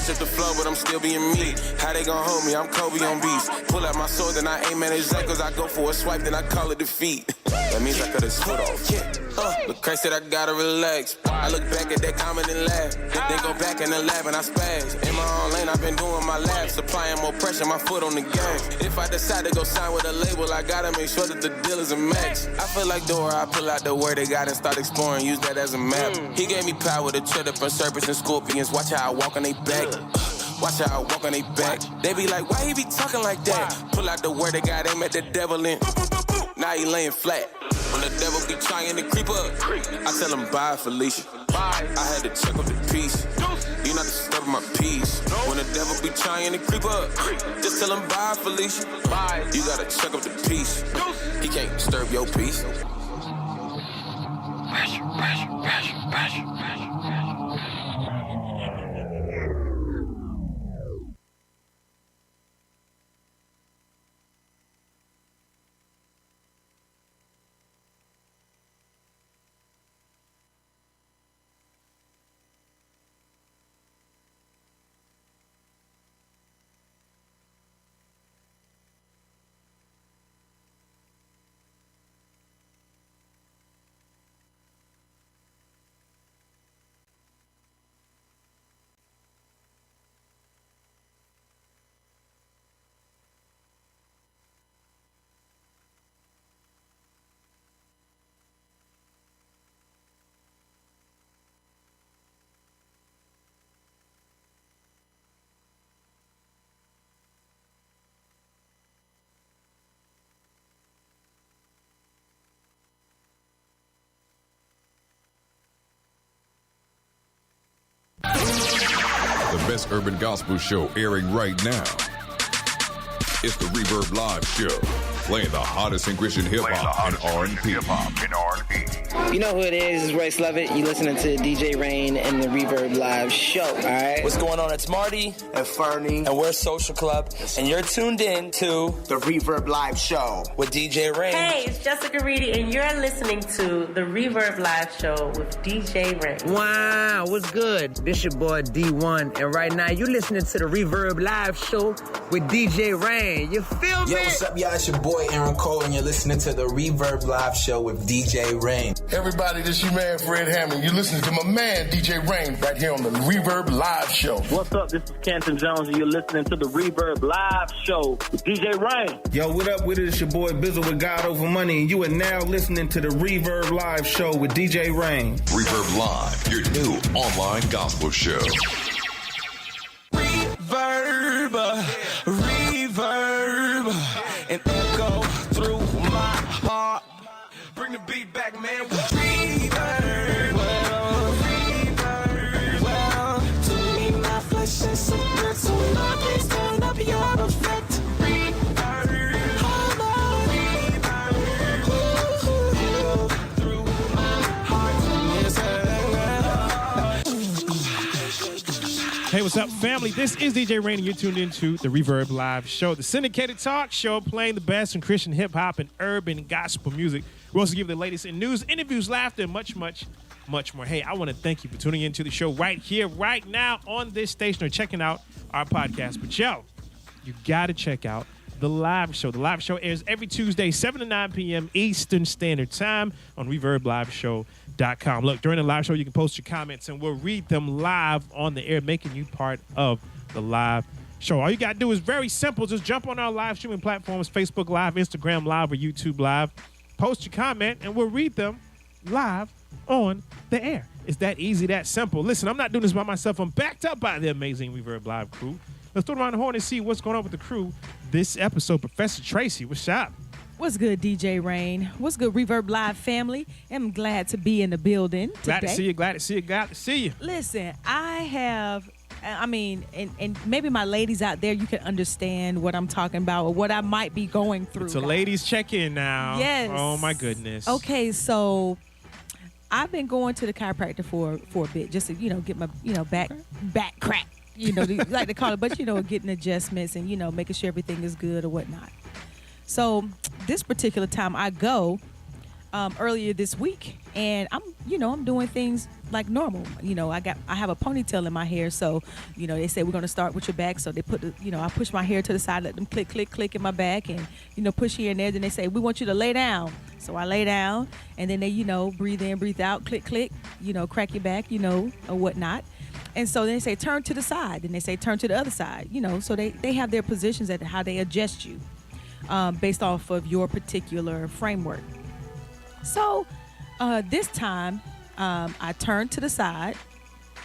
switch up the flow, but I'm still being me. How they gon' hold me? I'm Kobe on beats. Pull out my sword, then I aim at his ankles. I go for a swipe, then I call it defeat. That means I cut his foot off. Look crazy that I gotta relax. I look back at that comment and laugh. Then go back in the lab and I spaz. In my own lane, I've been doing my labs. Supplying more pressure, my foot on the gas. If I decide to go sign with a label, I gotta make sure that the deal is a match. I feel like Dora, I pull out the word they got and start exploring. Use that as a map. He gave me power to tread up on serpents and scorpions. Watch how I walk on they back. Watch how I walk on they back. They be like, why he be talking like that? Pull out the word they got, aim at the devil and now he laying flat. When the devil be trying to creep up, I tell him bye, Felicia. I had to check up the peace. You not disturbing my peace. When the devil be trying to creep up, just tell him bye, Felicia. You gotta check up the peace. He can't disturb your peace. The best urban gospel show airing right now. It's the Reverb Live Show, playing the hottest in Christian hip-hop and R&B. You know who it is. It's Royce Lovett. You listening to DJ Rain and the Reverb Live Show, all right? What's going on? It's Marty and Fernie. And we're Social Club. And you're tuned in to the Reverb Live Show with DJ Rain. Hey, it's Jessica Reedy, and you're listening to the Reverb Live Show with DJ Rain. Wow, what's good? This your boy D1, and right now you listening to the Reverb Live Show with DJ Rain. You feel me? Yo, what's up, y'all? It's your boy Aaron Cole, and you're listening to the Reverb Live Show with DJ Rain. Everybody, this is your man Fred Hammond. You're listening to my man DJ Rain right here on the Reverb Live Show. What's up? This is Canton Jones, and you're listening to the Reverb Live Show with DJ Rain. Yo, what up with it? It's your boy Bizzle with God Over Money, and you are now listening to the Reverb Live Show with DJ Rain. Reverb Live, your new online gospel show. Reverb, and echo through my heart. Bring the beat back, man. Reverb, well, to me my flesh is so good, so now please turn up your effect. Reverb, hold on, reverb, through my heart. Hey, what's up, family? This is DJ Rain, and you're tuned into the Reverb Live Show, the syndicated talk show playing the best in Christian hip-hop and urban gospel music. We also give you the latest in news, interviews, laughter, and much, much, much more. Hey, I want to thank you for tuning into the show right here, right now on this station or checking out our podcast. But, yo, you got to check out the live show. The live show airs every Tuesday, 7 to 9 p.m. Eastern Standard Time on ReverbLiveShow.com. Look, during the live show, you can post your comments, and we'll read them live on the air, making you part of the live show. All you got to do is very simple. Just jump on our live streaming platforms, Facebook Live, Instagram Live, or YouTube Live. Post your comment, and we'll read them live on the air. It's that easy, that simple. Listen, I'm not doing this by myself. I'm backed up by the amazing Reverb Live crew. Let's throw it around the horn and see what's going on with the crew this episode. Professor Tracy, what's up? What's good, DJ Rain? What's good, Reverb Live family? I'm glad to be in the building today. Glad to see you, glad to see you, glad to see you. Listen, and maybe my ladies out there, you can understand what I'm talking about or what I might be going through. It's a ladies check-in now. Yes. Oh, my goodness. Okay, so I've been going to the chiropractor for a bit just to, get my, back crack, you like to call it, but, getting adjustments and, making sure everything is good or whatnot. So this particular time I go, earlier this week, and I'm doing things like normal. I have a ponytail in my hair, so they say we're gonna start with your back. So they put I push my hair to the side, let them click in my back, and push here and there. Then they say we want you to lay down. So I lay down, and then they breathe in, breathe out, click, crack your back, or whatnot. And so they say turn to the side, then they say turn to the other side. So they have their positions at how they adjust you based off of your particular framework. So this time I turned to the side,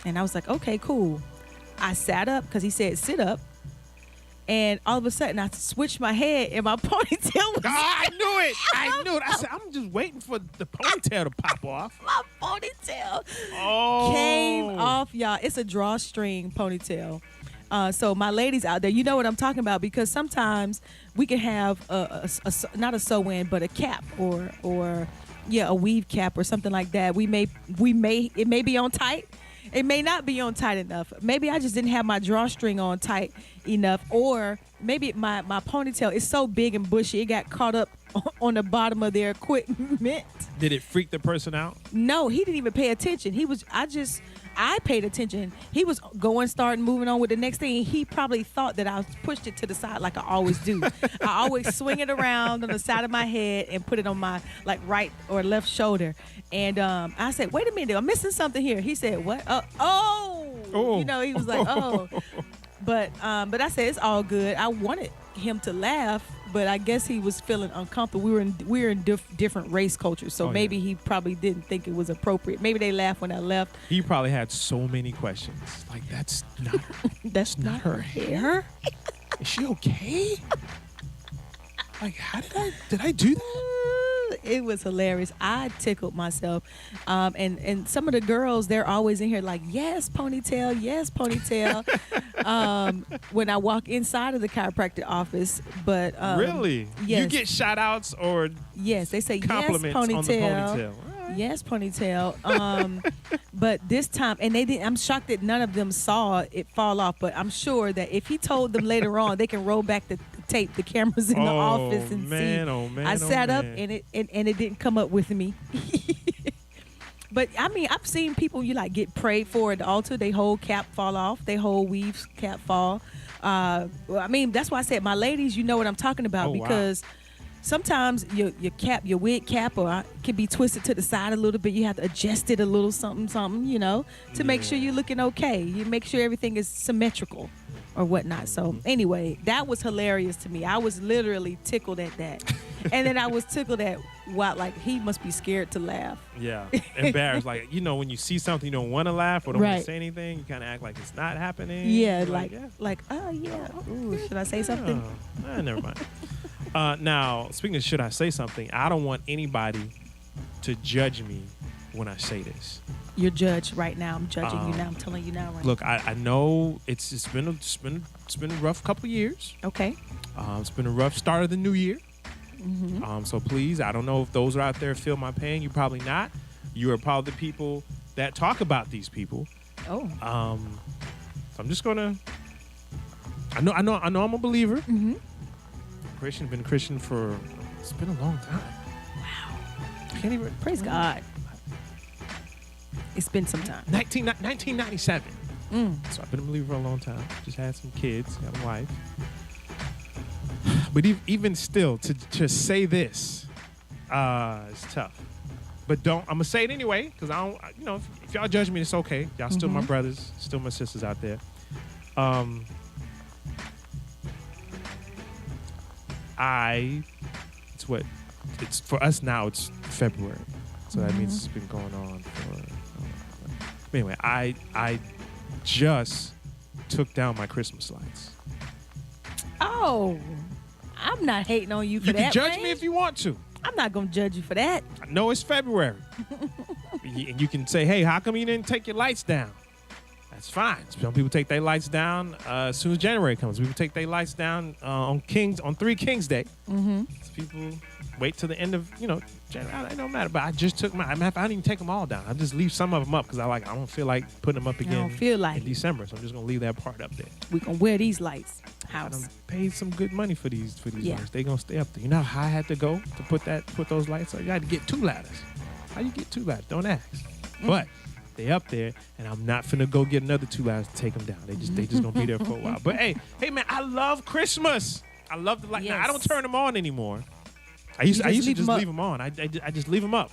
and I was like, okay, cool. I sat up because he said sit up, and all of a sudden I switched my head, and my ponytail was I knew it. I said, I'm just waiting for the ponytail to pop off. My ponytail came off, y'all. It's a drawstring ponytail. So my ladies out there, you know what I'm talking about, because sometimes we can have not a sew-in, but a cap or a weave cap or something like that. It may be on tight. It may not be on tight enough. Maybe I just didn't have my drawstring on tight enough, or maybe my ponytail is so big and bushy it got caught up on the bottom of their equipment. Did it freak the person out? No, he didn't even pay attention. I paid attention. He was starting moving on with the next thing. He probably thought that I pushed it to the side like I always do. I always swing it around on the side of my head and put it on my right or left shoulder. And I said, wait a minute, I'm missing something here. He said, what? Oh. He was like, oh. But I said, it's all good. I wanted him to laugh, but I guess he was feeling uncomfortable. We're in different race cultures, so maybe he probably didn't think it was appropriate. Maybe they laughed when I left. He probably had so many questions. Like, that's not that's not her hair. Is she okay? Like, how did I do that? It was hilarious. I tickled myself. And some of the girls, they're always in here like, yes, ponytail, yes, ponytail. When I walk inside of the chiropractic office. But really? Yes. You get shout outs or yes, they say compliments yes, ponytail. On the ponytail. Yes, ponytail. But this time, and they didn't. I'm shocked that none of them saw it fall off. But I'm sure that if he told them later on, they can roll back the tape, the cameras in the office, and see. Oh man! I sat up, and it didn't come up with me. But I mean, I've seen people get prayed for at the altar. They whole cap fall off. They whole weave cap fall. I mean, that's why I said, my ladies, you know what I'm talking about, because. Wow. Sometimes your wig cap, can be twisted to the side a little bit. You have to adjust it a little something, to make sure you're looking okay. You make sure everything is symmetrical or whatnot. So anyway, that was hilarious to me. I was literally tickled at that. And then I was tickled at he must be scared to laugh. Yeah, embarrassed. When you see something you don't want to laugh or don't want to say anything, you kind of act like it's not happening. Yeah, oh yeah. Ooh, should I say something? Never mind. Now, speaking of should I say something, I don't want anybody to judge me when I say this. You're judged right now. I'm judging you now. I'm telling you now. Right. Look, I know it's been a rough couple of years. Okay. It's been a rough start of the new year. Mm-hmm. So please, I don't know if those are out there feel my pain. You probably not. You are probably the people that talk about these people. Oh. So I'm just gonna. I know. I'm a believer. Mm-hmm. Christian, been a Christian it's been a long time. Wow. Can't even. Praise God. It's been some time. 1997. So I've been a believer for a long time. Just had some kids, got a wife. But even still, to say this, it's tough. But I'm gonna say it anyway, because I don't. If y'all judge me, it's okay. Y'all still my brothers, still my sisters out there. It's for us now. It's February, so that means it's been going on for. Anyway, I just took down my Christmas lights. Oh, I'm not hating on you for that. You can judge me if you want to. I'm not gonna judge you for that. I know it's February, and you can say, "Hey, how come you didn't take your lights down?" That's fine. Some people take their lights down as soon as January comes. People take their lights down on 3 Kings Day. Mm-hmm. So people wait till the end of January. It don't matter. But I just took I didn't even take them all down. I just leave some of them up because I don't feel like putting them up again. I don't feel like in December. So I'm just gonna leave that part up there. We're gonna wear these lights. house. I paid some good money for these Yeah. lights. They gonna stay up there. You know how high I had to go to put those lights up? You had to get 2 ladders. How you get 2 ladders? Don't ask. But they up there, and I'm not finna go get another 2 ladders to take them down. They just gonna be there for a while. But hey man, I love Christmas. I love the light. Now, I don't turn them on anymore. I used to just leave them on. I just leave them up.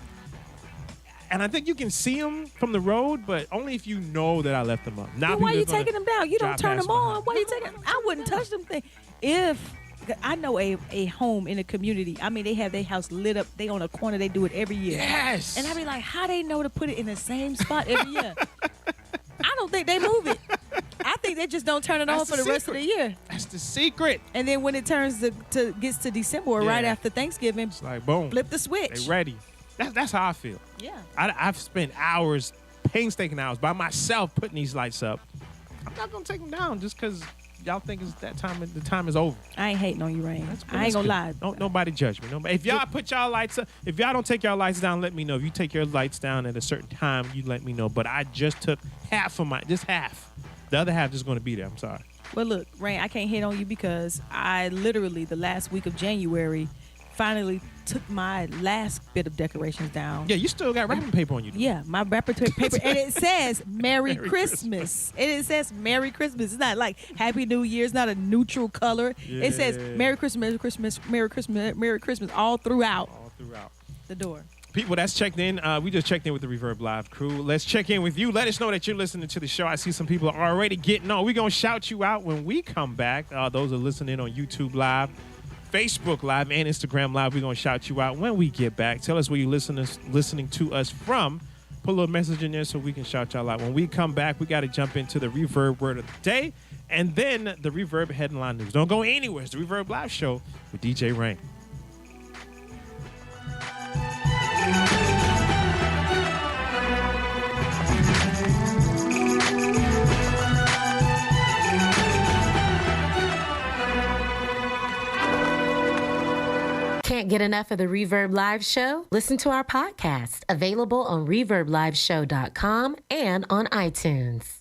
And I think you can see them from the road, but only if you know that I left them up. Now, why are you taking them down? You don't turn them on. Why are you taking them? I wouldn't touch them things. If I know a home in a community, I mean, they have their house lit up. They on a corner. They do it every year. Yes. And I be like, how they know to put it in the same spot every year? I don't think they move it. I think they just don't turn it on for the rest of the year. That's the secret. And then when it turns gets to December or right after Thanksgiving, it's like boom, flip the switch. They ready. That's how I feel. Yeah. I've spent hours, painstaking hours by myself putting these lights up. I'm not gonna take them down just because y'all think it's that time. The time is over. I ain't hating on you, Rain. I ain't gonna lie. Don't nobody judge me. If y'all put y'all lights up, if y'all don't take y'all lights down, let me know. If you take your lights down at a certain time, you let me know. But I just took half. The other half is gonna be there. I'm sorry. Well, look, Rain, I can't hate on you because I literally the last week of January finally took my last bit of decorations down. Yeah, you still got wrapping paper on you. Yeah, my wrapping paper. And it says Merry Christmas. And it says Merry Christmas. It's not like Happy New Year. It's not a neutral color. Yeah. It says Merry Christmas, Merry Christmas, Merry Christmas, Merry Christmas all throughout the door. People that's checked in, we just checked in with the Reverb Live crew. Let's check in with you. Let us know that you're listening to the show. I see some people are already getting on. We're going to shout you out when we come back. Those are listening on YouTube Live, Facebook Live, and Instagram Live. We're going to shout you out when we get back. Tell us where you're listening to us from. Put a little message in there so we can shout y'all out. When we come back, we got to jump into the Reverb Word of the Day and then the Reverb Headline News. Don't go anywhere. It's the Reverb Live Show with DJ Rain. Can't get enough of the Reverb Live Show? Listen to our podcast, available on ReverbLiveShow.com and on iTunes.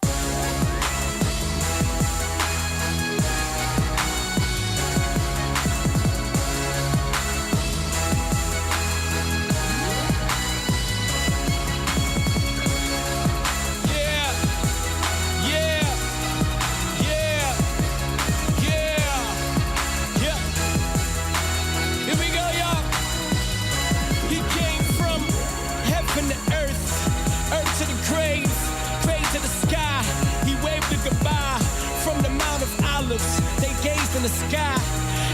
They gazed in the sky,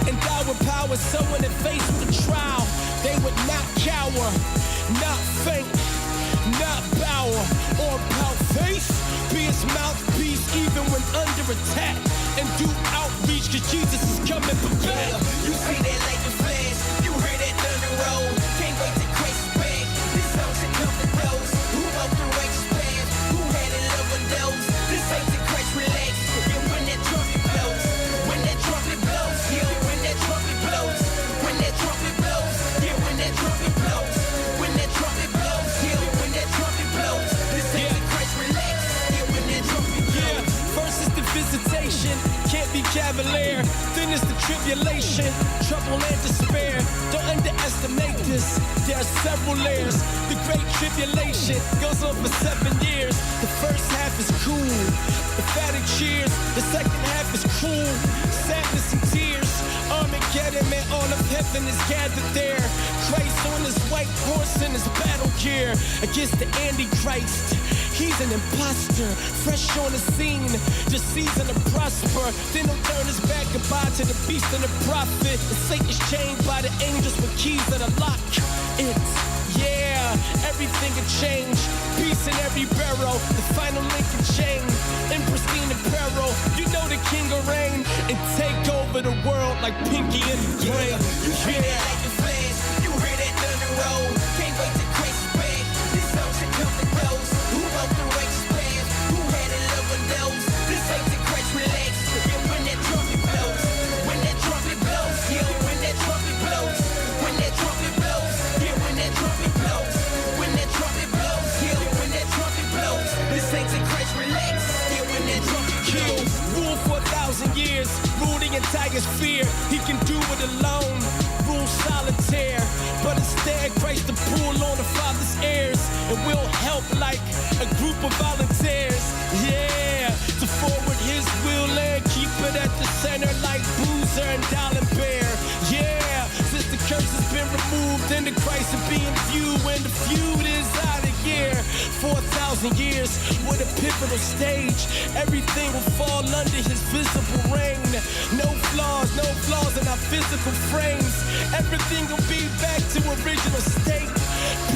endowed with power, so when they faced with a trial, they would not cower, not faint, not bow, or pout face, be his mouthpiece even when under attack, and do outreach, cause Jesus is coming prepared. You see that lightning flash, you heard that thunder roll, can't wait to Christ back, this song should come to those who walk the righteous path, who had a love of those, this ain't the Christ relax, and when that trumpet blows, when that trumpet blows, yeah, when that trumpet blows, when that trumpet blows, yeah, when that trumpet blows, when that trumpet blows, yeah, when that trumpet blows, this ain't the Christ relax, yeah, when that trumpet blows. Yeah, first is the visitation, can't be cavalier, then is the tribulation, trouble and despair, don't underestimate this, there are several layers, the great tribulation goes on for 7 years, the first half is cool, emphatic cheers, the second half is cruel, sadness and tears, Armageddon, man, all of heaven is gathered there, Christ on his white horse in his battle gear, against the Antichrist, he's an imposter, fresh on the scene, just season to prosper, then he'll turn his back goodbye to the beast and the prophet, and Satan's chained by the angels with keys that unlock it, yeah, everything can change, peace in every barrel, the final link in chain, in pristine apparel, you know the king will reign, and take over the world like Pinky and the Brain. You hear that lightning flash, you hear that thunder roll, can't wait to Christ back, this song should come to those who walk the righteous path, who had a love of those, this ain't the Christ relax, yeah, when that trumpet blows, when that trumpet blows, yeah, when that trumpet blows, when that trumpet blows, yeah, when that trumpet blows, when that trumpet blows, yeah, when that trumpet blows, this ain't the Christ relax, yeah, when that trumpet blows. Rule for 1,000 years, rule the entire sphere. He can do it alone, rule solitaire. But instead, Christ the pull on the Father's heirs, and we'll help like a group of volunteers. Yeah, to forward His will and keep it at the center like Boozer and Dollar Bear. Yeah, since the curse has been removed and the Christ is being viewed, when the feud is out of gear. 4,000 years with a pivotal stage. Everything will fall under His visible reign. No flaws in our physical frames. Everything will be back to original state.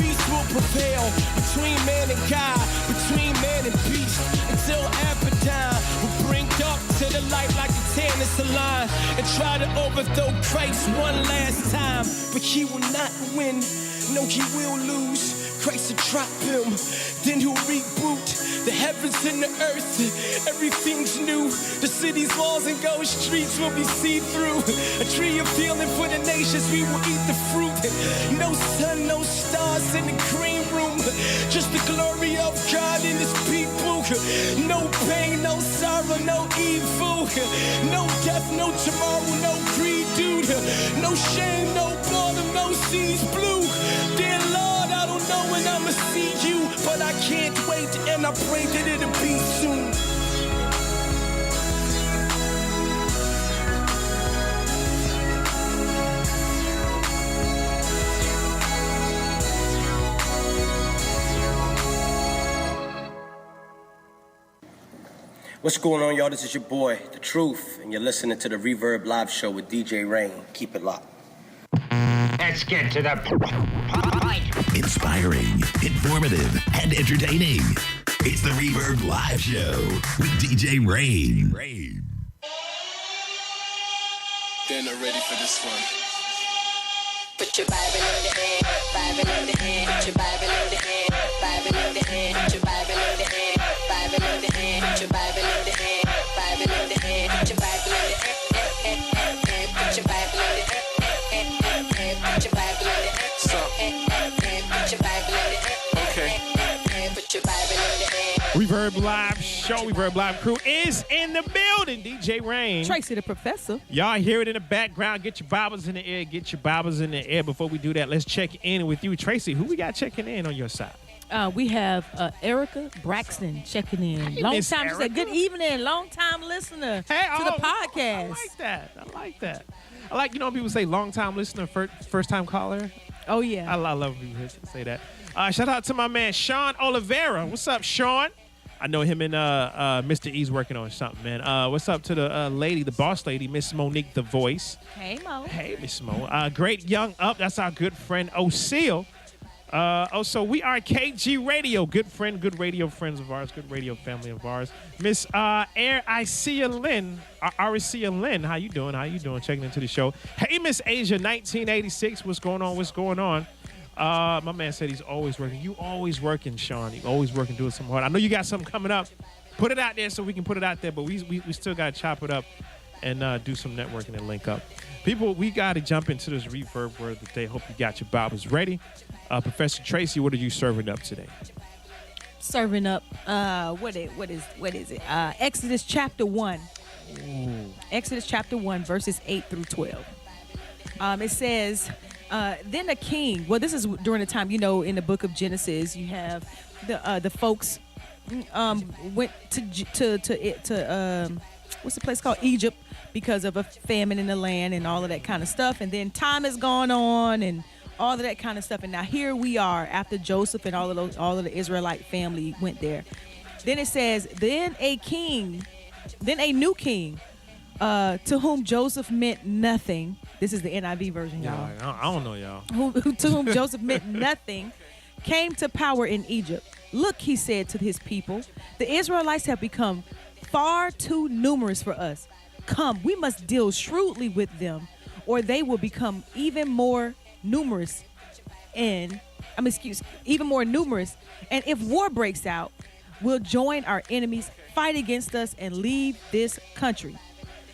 Peace will prevail between man and God, between man and beast, until Abaddon will bring dark to the light like a tennis line and try to overthrow Christ one last time. But he will not win. No, he will lose. Christ will drop him, then he'll reboot the heavens and the earth. Everything's new. The city's walls and gold streets will be see-through. A tree of healing for the nations, we will eat the fruit. No sun, no stars in the green room, just the glory of God in His people. No pain, no sorrow, no evil. No death, no tomorrow, no greed, dude. No shame, no boredom, no seas blue. Dear Lord, I don't know when I'ma see you, but I can't wait, and I pray that it'll be soon. What's going on, y'all? This is your boy, The Truth, and you're listening to the Reverb Live Show with DJ Rain. Keep it locked. Let's get to the point. Inspiring, informative, and entertaining. It's the Reverb Live Show with DJ Rain. They're not ready for this one. Put your Bible in the hand, Bible in the hand, put your Bible in the hand, Bible in the hand, put your Bible in the hand, Bible in the hand, put your Bible in the hand, Bible in the hand, put your Bible in the hand, put your Bible in the hand, put your Bible in the hand, put your Bible in the hand, okay, put your Bible in the hand. Reverb Live Show, Reverb Live Crew is in the building. DJ Rain. Tracy the Professor. Y'all hear it in the background. Get your Bibles in the air. Get your Bibles in the air. Before we do that, let's check in with you. Tracy, who we got checking in on your side? We have Erica Braxton checking in. Hey, long Miss time, she said, Erica. good evening, long time listener to the podcast. I like that. I like that. I like, people say long time listener, first time caller. Oh, yeah. I love when people say that. Shout out to my man, Sean Oliveira. What's up, Sean? I know him and Mr. E's working on something, man. What's up to the lady, the boss lady, Miss Monique The Voice. Hey, Mo. Hey, Miss Mo. Great Young Up. That's our good friend, O'Seal. Also, we are KG Radio. Good friend, good radio friends of ours, good radio family of ours. Miss Arisia Lynn. Arisia Lynn, how you doing? How you doing? Checking into the show. Hey, Miss Asia, 1986. What's going on? What's going on? My man said he's always working. You always working, Sean. You always working, doing something hard. I know you got something coming up. Put it out there so we can put it out there, but we still got to chop it up and do some networking and link up. People, we got to jump into this reverb word of the day. Hope you got your Bibles ready. Professor Tracy, what are you serving up today? Serving up, what is it? Exodus chapter 1. Ooh. Exodus chapter 1, verses 8 through 12. It says, then a king, well, this is during the time, in the book of Genesis, you have the folks went to what's the place called? Egypt, because of a famine in the land and all of that kind of stuff. And then time has gone on and all of that kind of stuff. And now here we are after Joseph and all of the Israelite family went there. Then it says, then a new king, to whom Joseph meant nothing. This is the NIV version, y'all. I don't know, y'all. To whom Joseph meant nothing, came to power in Egypt. Look, he said to his people, the Israelites have become far too numerous for us. Come, we must deal shrewdly with them, or they will become even more numerous. And if war breaks out, we'll join our enemies, fight against us, and leave this country.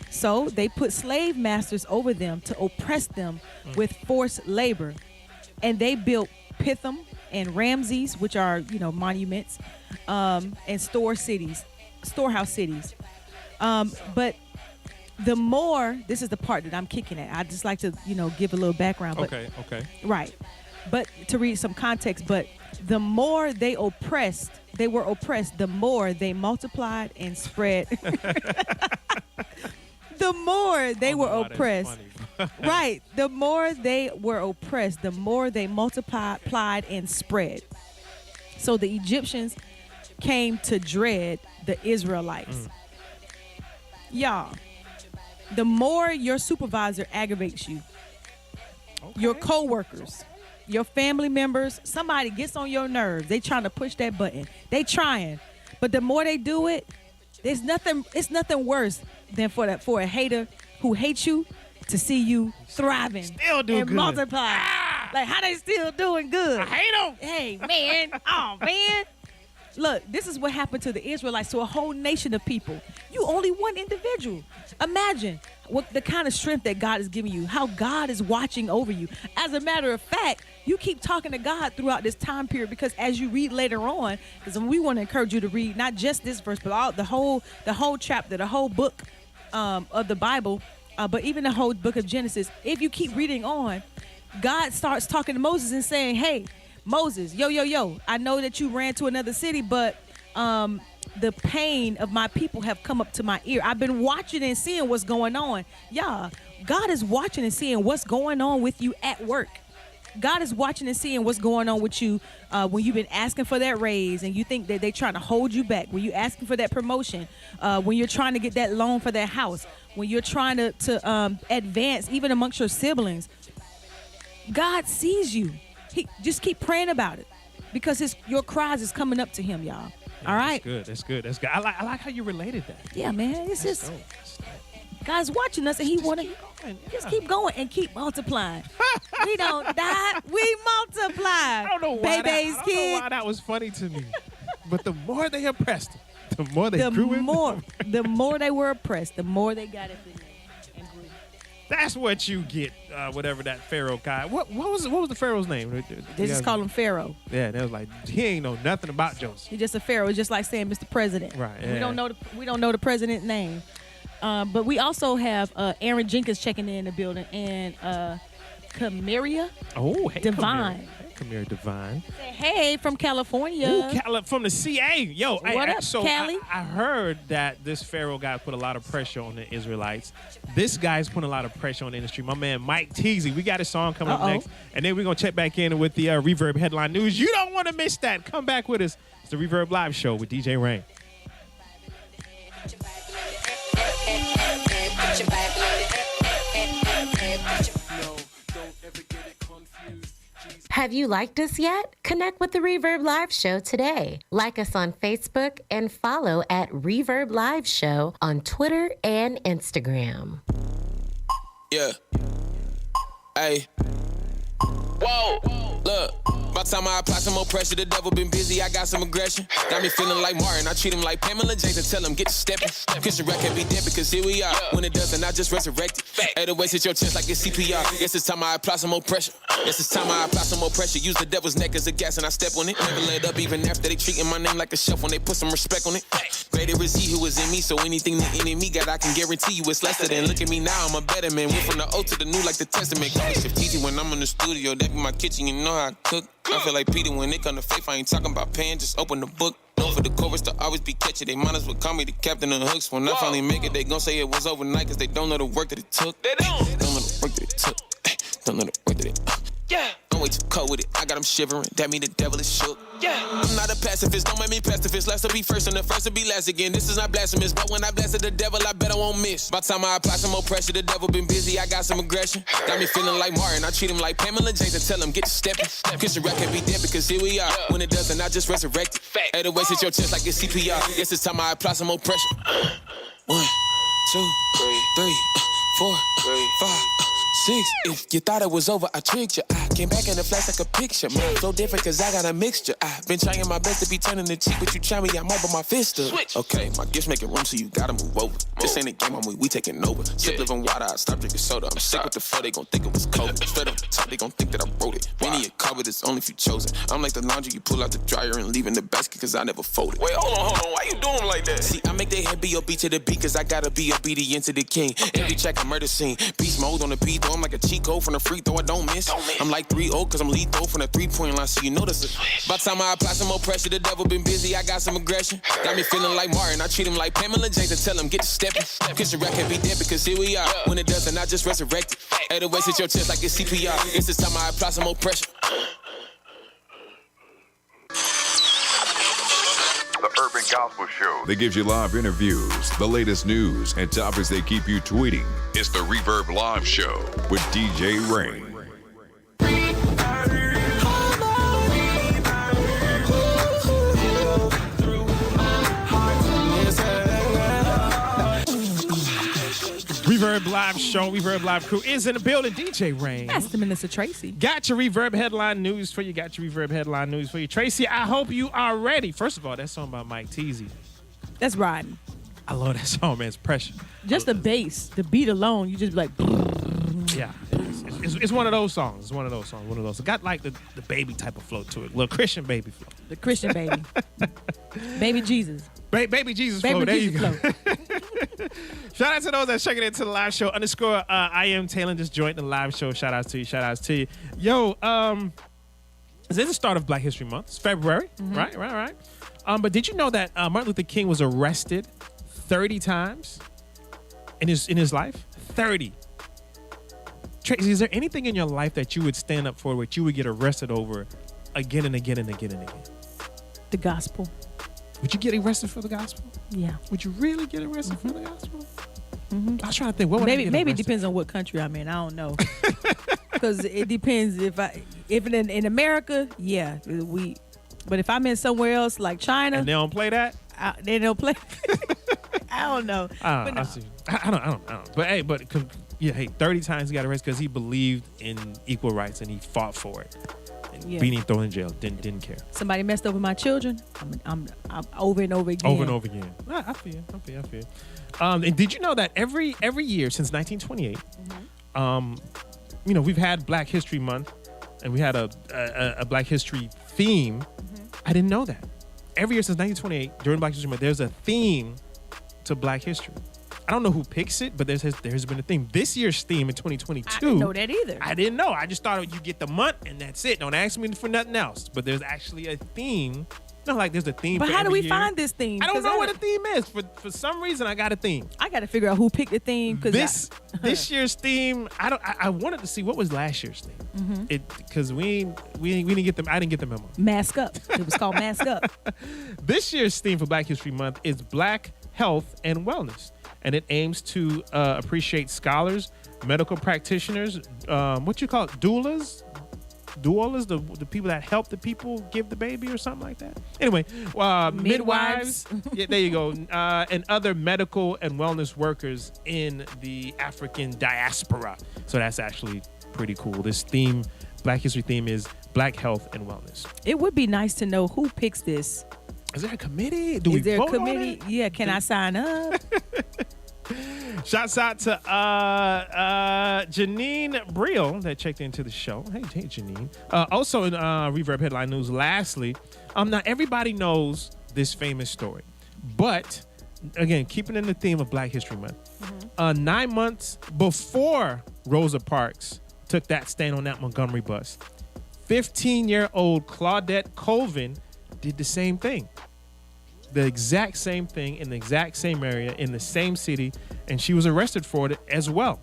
So they put slave masters over them to oppress them with forced labor. And they built Pithom and Ramses, which are, monuments, and storehouse cities. But the more, this is the part that I'm kicking at. I just like to, give a little background. But, Okay. Right. But to read some context, but the more they were oppressed, the more they multiplied and spread. The more they were oppressed. Right. The more they were oppressed, the more they multiplied and spread. So the Egyptians came to dread the Israelites. Y'all, the more your supervisor aggravates you, your coworkers, your family members, somebody gets on your nerves, they trying to push that button. They trying. But the more they do it, it's nothing worse than for a hater who hates you to see you thriving still do and good. multiply. Like how they still doing good. I hate them. Hey, man. Oh, man. Look, this is what happened to the Israelites, to a whole nation of people. You only one individual. Imagine what the kind of strength that God is giving you, how God is watching over you. As a matter of fact, you keep talking to God throughout this time period, because as you read later on, because we want to encourage you to read not just this verse, but the whole chapter, the whole book of the Bible, but even the whole book of Genesis. If you keep reading on, God starts talking to Moses and saying, hey, Moses, yo, I know that you ran to another city, but the pain of my people have come up to my ear. I've been watching and seeing what's going on. Yeah, God is watching and seeing what's going on with you at work. God is watching and seeing what's going on with you when you've been asking for that raise and you think that they're trying to hold you back, when you're asking for that promotion, when you're trying to get that loan for that house, when you're trying to advance even amongst your siblings. God sees you. Just keep praying about it, because your cries is coming up to him, y'all. Yeah, all right? That's good. I like how you related that. Yeah, man. It's just God's watching us, and he want to just keep going and keep multiplying. We don't die. We multiply. I don't know why Babies, I don't know why that was funny to me. But the more they oppressed them, the more they grew in them. The more they were oppressed, the more they got it. That's what you get, whatever that Pharaoh guy. What was the Pharaoh's name? They just call him Pharaoh. Yeah, they was like, he ain't know nothing about Joseph. He's just a Pharaoh. It's just like saying Mr. President. Right. Yeah. We don't know the president's name. But we also have Aaron Jenkins checking in the building, and Camaria. Oh, hey, Divine. Camaria Divine. Hey, from California. Ooh, from the CA. Yo, what up, so Cali? I heard that this Pharaoh guy put a lot of pressure on the Israelites. This guy's putting a lot of pressure on the industry. My man, Mike Teasy. We got a song coming up next. And then we're going to check back in with the Reverb headline news. You don't want to miss that. Come back with us. It's the Reverb Live Show with DJ Rain. Have you liked us yet? Connect with the Reverb Live Show today. Like us on Facebook and follow at Reverb Live Show on Twitter and Instagram. Yeah. Hey. Whoa. Look. By the time I apply some more pressure, the devil been busy, I got some aggression. Got me feeling like Martin, I treat him like Pamela Jackson. Tell him, get to stepping. Christian rap can't be dead because here we are. When it doesn't, I just resurrect it. Hey, the waist hit your chest like it's CPR. Guess it's time I apply some more pressure. Guess it's time I apply some more pressure. Use the devil's neck as a gas and I step on it. Never let up even after they treating my name like a chef when they put some respect on it. Greater is he who is in me, so anything the enemy got, I can guarantee you it's lesser than. Look at me now, I'm a better man. Went from the old to the new like the testament. Call it shift easy when I'm in the studio. That be my kitchen, you know how I cook. I feel like Peter when it come to faith. I ain't talking about paying, just open the book. Known for the chorus to always be catchy. They might as well call me the captain of hooks. When I finally make it, they gon' say it was overnight, cause they don't know the work that it took. They don't know the work that it took. Don't know the work that it yeah. Don't wait too cold with it. I got them shivering. That mean the devil is shook. Yeah. I'm not a pacifist. Don't make me pacifist. Last to be first and the first to be last again. This is not blasphemous, but when I blasted the devil, I bet I won't miss. By the time I apply some more pressure, the devil been busy. I got some aggression. Got me feeling like Martin. I treat him like Pamela Jackson. Tell him, get to stepping. Christian rap can't be dead because here we are. When it doesn't, I just resurrect it. Hey, the waist hit your chest like it's CPR. Guess it's time I apply some more pressure. 1, 2, 3, 4, 5, 6. If you thought it was over, I tricked you. I Came back in the flash like a picture. Man, so different cause I got a mixture. I've been trying my best to be turning the cheek, but you try me, I might but my fist up. Okay, my gifts making room, so you gotta move over. This ain't a game, we taking over. Sip living water, I stop drinking soda. I'm sick with the flow, they gon' think it was cold. Straight up the top, they gon' think that I wrote it. Many a cover, it's only if you chosen. I'm like the laundry, you pull out the dryer and leave in the basket cause I never folded. Wait, hold on, why you doing like that? See, I make they head B.O.B. to the beat cause I gotta be obedient to the king. Every track a murder scene. Beast mode on the beat, though I'm like a cheat code from the free throw I don't miss. I'm like 3-0 cause I'm lethal from the 3-point line, so you know this. By the time I apply some more pressure, the devil been busy, I got some aggression. Got me feeling like Martin, I treat him like Pamela James and tell him get to stepping. Cause your rap can't be dead because here we are. When it doesn't, I just resurrect it. 808 hit your chest like it's CPR. It's this time I apply some more pressure. The Urban Gospel Show. They give you live interviews, the latest news, and topics they keep you tweeting. It's the Reverb Live Show with DJ Rain. Reverb Live Show, Reverb Live Crew is in the building. DJ Rain. That's the Minister Tracy. Got your Reverb headline news for you. Tracy, I hope you are ready. First of all, that song by Mike Teasy. That's riding. I love that song, man. It's pressure. Just the bass, the beat alone, you just be like. Yeah. It's one of those songs. It got like the baby type of flow to it. Little Christian baby flow. The Christian baby. Baby Jesus. Baby Jesus flow. There you go. Shout out to those that checking into the live show. _ I am Taylor just joined the live show. Shout outs to you. Yo, this is the start of Black History Month. It's February. Mm-hmm. Right. But did you know that Martin Luther King was arrested 30 times in his life? 30. Tracy, is there anything in your life that you would stand up for which you would get arrested over again and again and again and again? The gospel. Would you get arrested for the gospel? Yeah. Would you really get arrested for the gospel? Mm-hmm. I was trying to think. What would maybe it depends on what country I'm in. I don't know. Because it depends if in America, yeah, but if I'm in somewhere else like China, and they don't play that, they don't play. I don't know. I don't. But hey, 30 times he got arrested because he believed in equal rights and he fought for it. And being thrown in jail, didn't care. Somebody messed up with my children. I'm over and over again. Over and over again. I feel. And did you know that every year since 1928, we've had Black History Month, and we had a Black History theme. I didn't know that. Every year since 1928, during Black History Month, there's a theme to Black history. I don't know who picks it, but there's been a theme. This year's theme in 2022. I didn't know that either. I didn't know. I just thought you get the month and that's it. Don't ask me for nothing else. But there's actually a theme. Not like there's a theme. But for how do we year. find this theme? I don't know what a theme is. For some reason, I got a theme. I got to figure out who picked the theme. This year's theme. I wanted to see what was last year's theme. Because we didn't get them. I didn't get the memo. Mask Up. It was called Mask Up. This year's theme for Black History Month is Black Health and Wellness. And it aims to appreciate scholars, medical practitioners, what you call it, doulas, the people that help the people give the baby or something like that. Anyway, midwives, yeah, there you go, and other medical and wellness workers in the African diaspora. So that's actually pretty cool. This theme, Black History theme, is Black Health and Wellness. It would be nice to know who picks this. Is there a committee? Is there a committee? Yeah, can I sign up? Shouts out to Janine Briel that checked into the show. Hey, Janine. Also in Reverb Headline News, lastly, now everybody knows this famous story. But, again, keeping in the theme of Black History Month, 9 months before Rosa Parks took that stand on that Montgomery bus, 15-year-old Claudette Colvin did the same thing. The exact same thing in the exact same area in the same city, and she was arrested for it as well.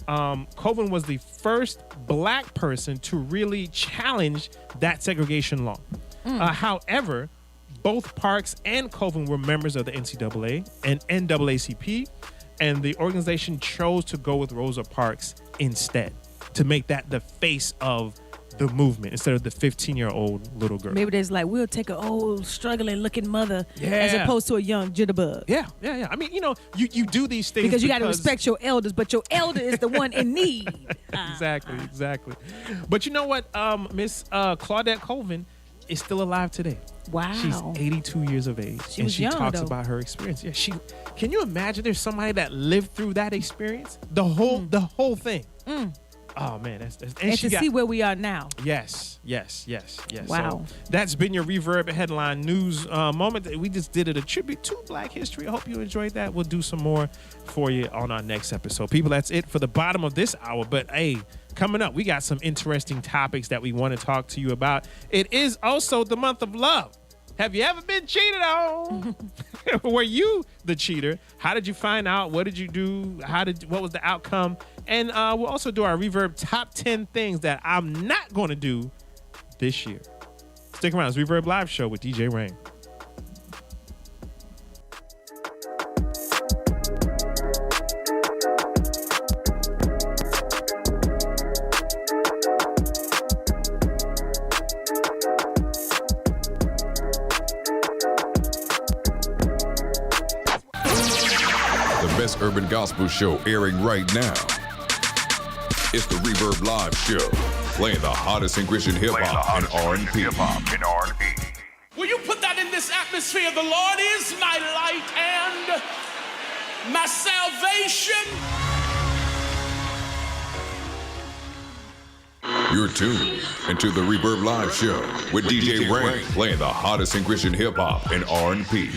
Colvin was the first black person to really challenge that segregation law. However, both Parks and Colvin were members of the NCAA and NAACP, and the organization chose to go with Rosa Parks instead to make that the face of the movement instead of the 15-year-old little girl. Maybe there's like, we'll take an old, struggling-looking mother Yeah. as opposed to a young jitterbug. Yeah. I mean, you do these things Because you got to respect your elders, but your elder is the one in need. Exactly. But you know what? Miss Claudette Colvin is still alive today. Wow. She's 82 years of age. She was she young, talks though. about her experience. Yeah, can you imagine there's somebody that lived through that experience? The whole thing. Oh man, that's and to see where we are now. Yes. Wow. So that's been your Reverb headline news moment. We just did a tribute to Black History. I hope you enjoyed that. We'll do some more for you on our next episode. People, that's it for the bottom of this hour. But hey, coming up, we got some interesting topics that we want to talk to you about. It is also the month of love. Have you ever been cheated on? Were you the cheater? How did you find out? What did you do? What was the outcome? And we'll also do our Reverb top 10 things that I'm not going to do this year. Stick around. It's Reverb Live Show with DJ Rain. Best urban gospel show airing right now. It's the Reverb Live Show, playing the hottest in Christian hip-hop and R&B. Will you put that in this atmosphere? The Lord is my light and my salvation. You're tuned into the Reverb Live Show with DJ Rain, playing the hottest in Christian hip-hop and R&B.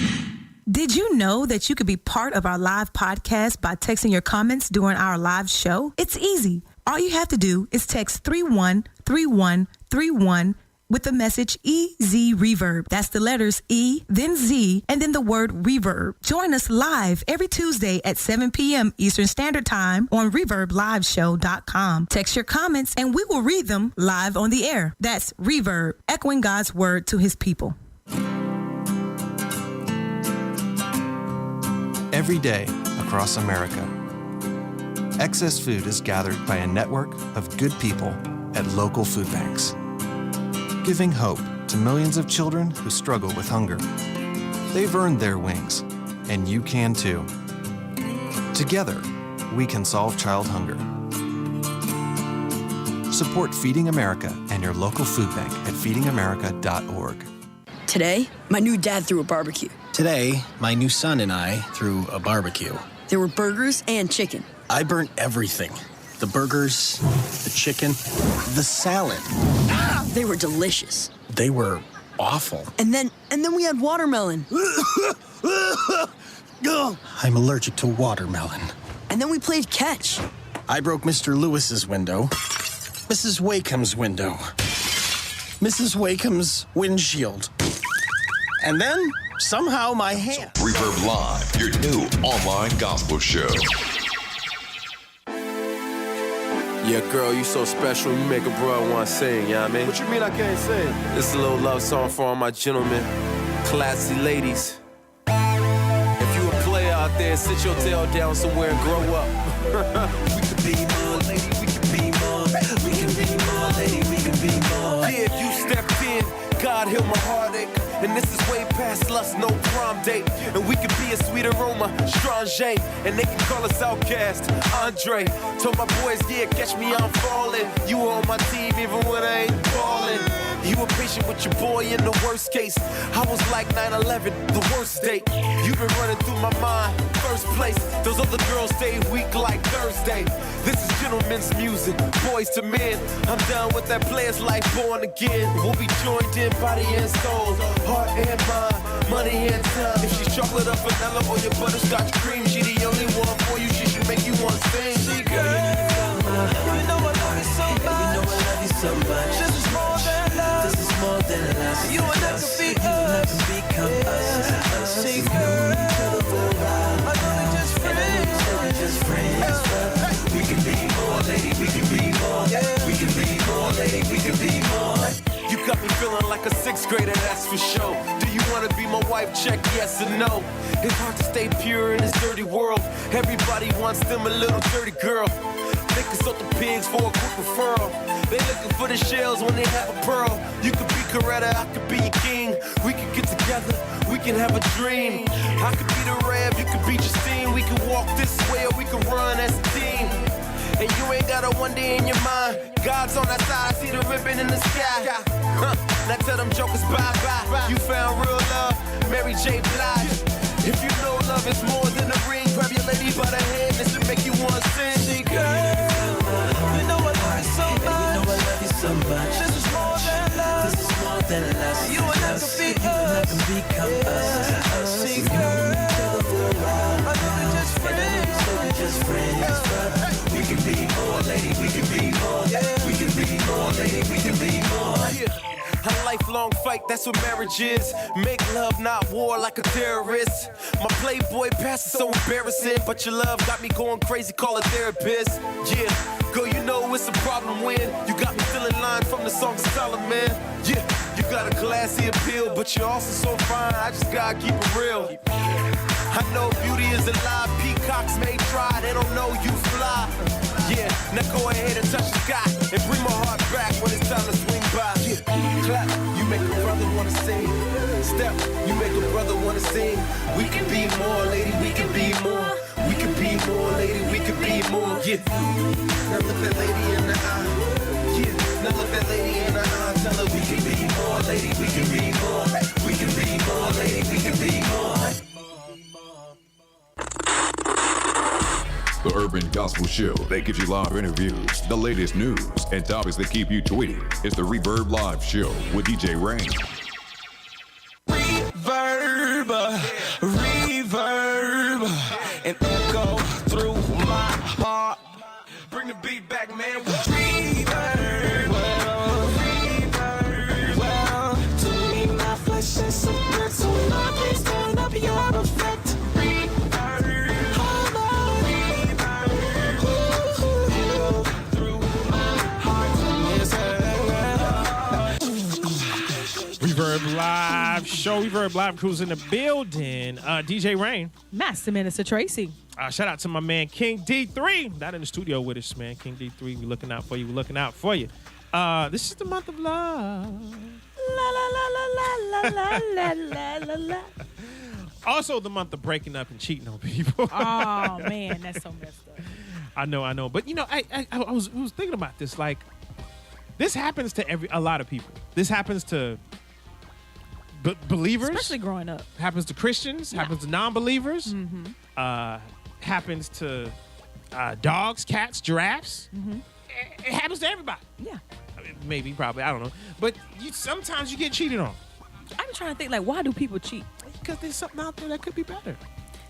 Did you know that you could be part of our live podcast by texting your comments during our live show? It's easy. All you have to do is text 313131 with the message EZ Reverb. That's the letters E, then Z, and then the word Reverb. Join us live every Tuesday at 7 p.m. Eastern Standard Time on ReverbLiveShow.com. Text your comments and we will read them live on the air. That's Reverb, echoing God's word to his people. Every day across America, excess food is gathered by a network of good people at local food banks, giving hope to millions of children who struggle with hunger. They've earned their wings, and you can too. Together, we can solve child hunger. Support Feeding America and your local food bank at feedingamerica.org. Today, my new dad threw a barbecue. Today, my new son and I threw a barbecue. There were burgers and chicken. I burnt everything. The burgers, the chicken, the salad. They were delicious. They were awful. And then we had watermelon. I'm allergic to watermelon. And then we played catch. I broke Mr. Lewis's window, Mrs. Wakeham's window, Mrs. Wakeham's windshield. And then, somehow, my hand. Reverb Live, your new online gospel show. Yeah, girl, you so special, you make a bro want to sing, you know what I mean? What you mean I can't sing? This is a little love song for all my gentlemen, classy ladies. If you a player out there, sit your tail down somewhere and grow up. We can be more, lady, we can be more. We can be more, lady, we can be more. Yeah, if you stepped in, God heal my heartache. And this is way past lust, no prom date. And we could be a sweet aroma, Strange. And they can call us Outcast, Andre. Told my boys, yeah, catch me, I'm falling. You were on my team even when I ain't balling. You were patient with your boy in the worst case. I was like 9/11, the worst date. You've been running through my mind, first place. Those other girls stay weak like Thursday. This is gentlemen's music, boys to men. I'm done with that player's life, born again. We'll be joined in body and soul, heart and mind, money and time. If she's chocolate or vanilla or your butterscotch cream, she the only one for you. She should make you want to sing. She girl, you know I love you so much. You know I love you so much. This is more than love. This is more than love. You and I can be us. You and I can become us. She girl, I know we just friends. We can be more, lady. We can be more. We can be more, lady. We can be more. You got me feeling like a sixth grader, that's for sure. Do you wanna be my wife? Check yes or no. It's hard to stay pure in this dirty world. Everybody wants them a little dirty girl. They consult the pigs for a quick referral. They looking for the shells when they have a pearl. You could be Coretta, I could be your king. We could get together, we can have a dream. I could be the Rev, you could be Justine. We could walk this way or we could run as a team. And you ain't got a one day in your mind. God's on our side, I see the ribbon in the sky. Now tell them jokers bye-bye. You found real love, Mary J. Blige. If you know love is more than a ring, grab your lady by the hand, this will make you want to sing. She girl, you know I love you so much. You know I love you so much. This is more than love. This is more than love. You and I can be us. You and I can become us. She girl, I know we just friends. We just friends, but we can be more, lady. We can be more. We can be more, lady. We can be more. A lifelong fight, that's what marriage is. Make love, not war, like a terrorist. My Playboy past is so embarrassing, but your love got me going crazy, call a therapist. Yeah, girl, you know it's a problem when you got me feeling line from the song Solomon. Yeah, you got a classy appeal, but you're also so fine, I just gotta keep it real. I know beauty is alive, peacocks may try, they don't know you fly. Yeah, now go ahead and touch the sky and bring my heart back when it's time to swing by. Yeah, clap, you make a brother wanna sing. Step, you make a brother wanna sing. We can be more, lady, we can be more. We can be more, lady, we can be more. Yeah, now look that lady in the eye. Yeah, now look that lady in the eye. Tell her we can be more, lady, we can be more. We can be more, lady, we can be more. The Urban Gospel Show that gives you live interviews, the latest news, and topics that keep you tweeting. It's the Reverb Live Show with DJ Rain. Reverb, reverb, and echo through my heart. Bring the beat back, man. Reverb, reverb. Well, to me, my flesh is so good, so Lord, please turn up your effect. Reverb Live Show. Reverb Live Crew's in the building. DJ Rain. Master Minister Tracy. Shout out to my man King D3. Not in the studio with us, man. King D3, we looking out for you. We looking out for you. This is the month of love. La la la la la la la la la la. Also the month of breaking up and cheating on people. Oh man, that's so messed up. I know. But you know, I was thinking about this. Like, this happens to a lot of people. This happens to believers, especially growing up. Happens to Christians. Yeah. Happens to non-believers. Mm-hmm. Happens to dogs, cats, giraffes. Mm-hmm. It happens to everybody. Yeah. I mean, maybe, probably, I don't know. But sometimes you get cheated on. I'm trying to think, like, why do people cheat? Because there's something out there that could be better.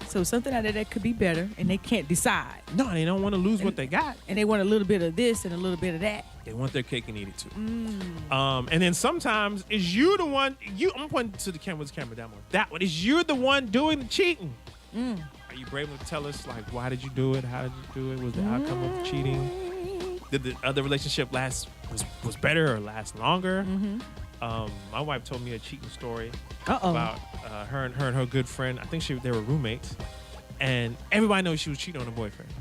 So something out there that could be better, and they can't decide. No, they don't want to lose what they got. And they want a little bit of this and a little bit of that. They want their cake and eat it too. And then sometimes is you the one, I'm pointing to the camera, that one. That one. Is you the one doing the cheating? Are you brave enough to tell us, like, why did you do it? How did you do it? Was the outcome of the cheating? Did the other relationship was better or last longer? My wife told me a cheating story about her and her good friend. I think they were roommates, and everybody knows she was cheating on her boyfriend.